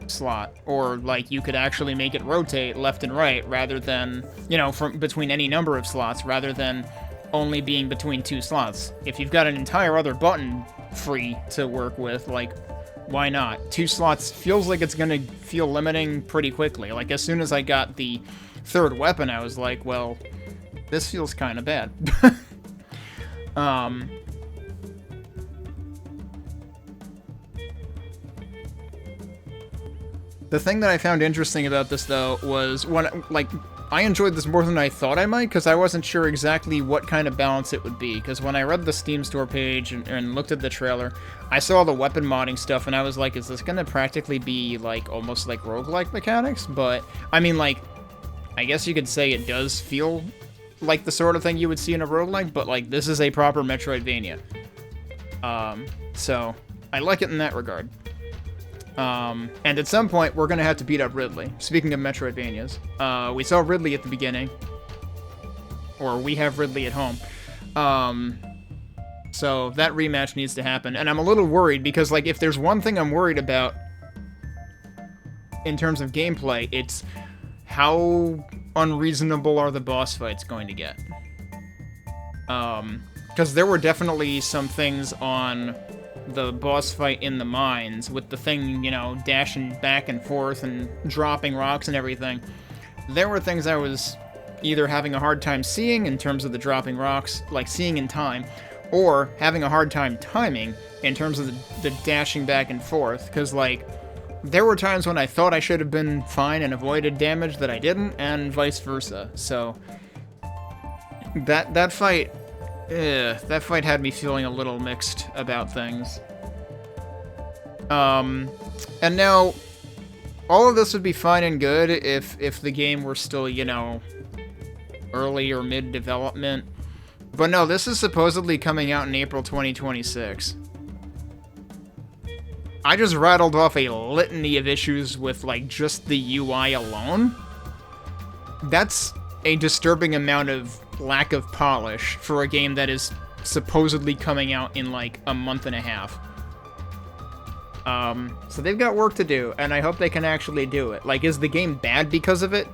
slot, or, like, you could actually make it rotate left and right rather than, you know, from between any number of slots rather than only being between 2 slots. If you've got an entire other button free to work with, like why not? 2 slots feels like it's gonna feel limiting pretty quickly. Like, as soon as I got the 3rd weapon, I was like, well, this feels kind of bad. The thing that I found interesting about this, though, was when, like, I enjoyed this more than I thought I might, because I wasn't sure exactly what kind of balance it would be. Because when I read the Steam store page and looked at the trailer, I saw the weapon modding stuff, and I was like, is this going to practically be, like, almost like roguelike mechanics? But, I mean, like, I guess you could say it does feel like the sort of thing you would see in a roguelike, but, like, this is a proper metroidvania. So, I like it in that regard. And at some point, we're gonna have to beat up Ridley. Speaking of Metroidvanias, we saw Ridley at the beginning. Or we have Ridley at home. So that rematch needs to happen. And I'm a little worried because, like, if there's one thing I'm worried about in terms of gameplay, it's how unreasonable are the boss fights going to get. Because there were definitely some things on the boss fight in the mines with the thing, you know, dashing back and forth and dropping rocks and everything. There were things I was either having a hard time seeing in terms of the dropping rocks, like seeing in time, or having a hard time timing in terms of the dashing back and forth, because, like, there were times when I thought I should have been fine and avoided damage that I didn't, and vice versa. So that fight had me feeling a little mixed about things. And now, all of this would be fine and good if the game were still, you know, early or mid-development. But no, this is supposedly coming out in April 2026. I just rattled off a litany of issues with, like, just the UI alone. That's a disturbing amount of lack of polish for a game that is supposedly coming out in, like, a month and a half. So they've got work to do, and I hope they can actually do it. Like, is the game bad because of it?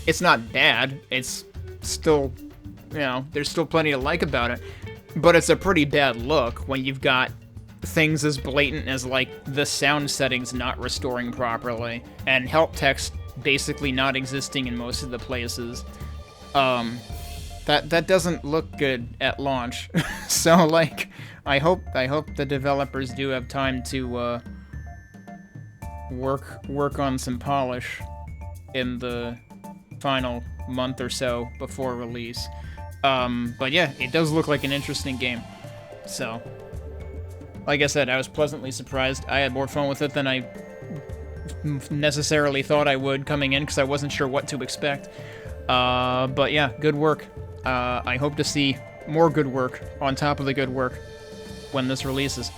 It's not bad. It's still, you know, there's still plenty to like about it. But it's a pretty bad look when you've got things as blatant as, like, the sound settings not restoring properly, and help text basically not existing in most of the places. That doesn't look good at launch. So, like, I hope the developers do have time to work on some polish in the final month or so before release. But yeah, it does look like an interesting game. So, like I said, I was pleasantly surprised. I had more fun with it than I necessarily thought I would coming in, because I wasn't sure what to expect. But yeah, good work. I hope to see more good work on top of the good work when this releases.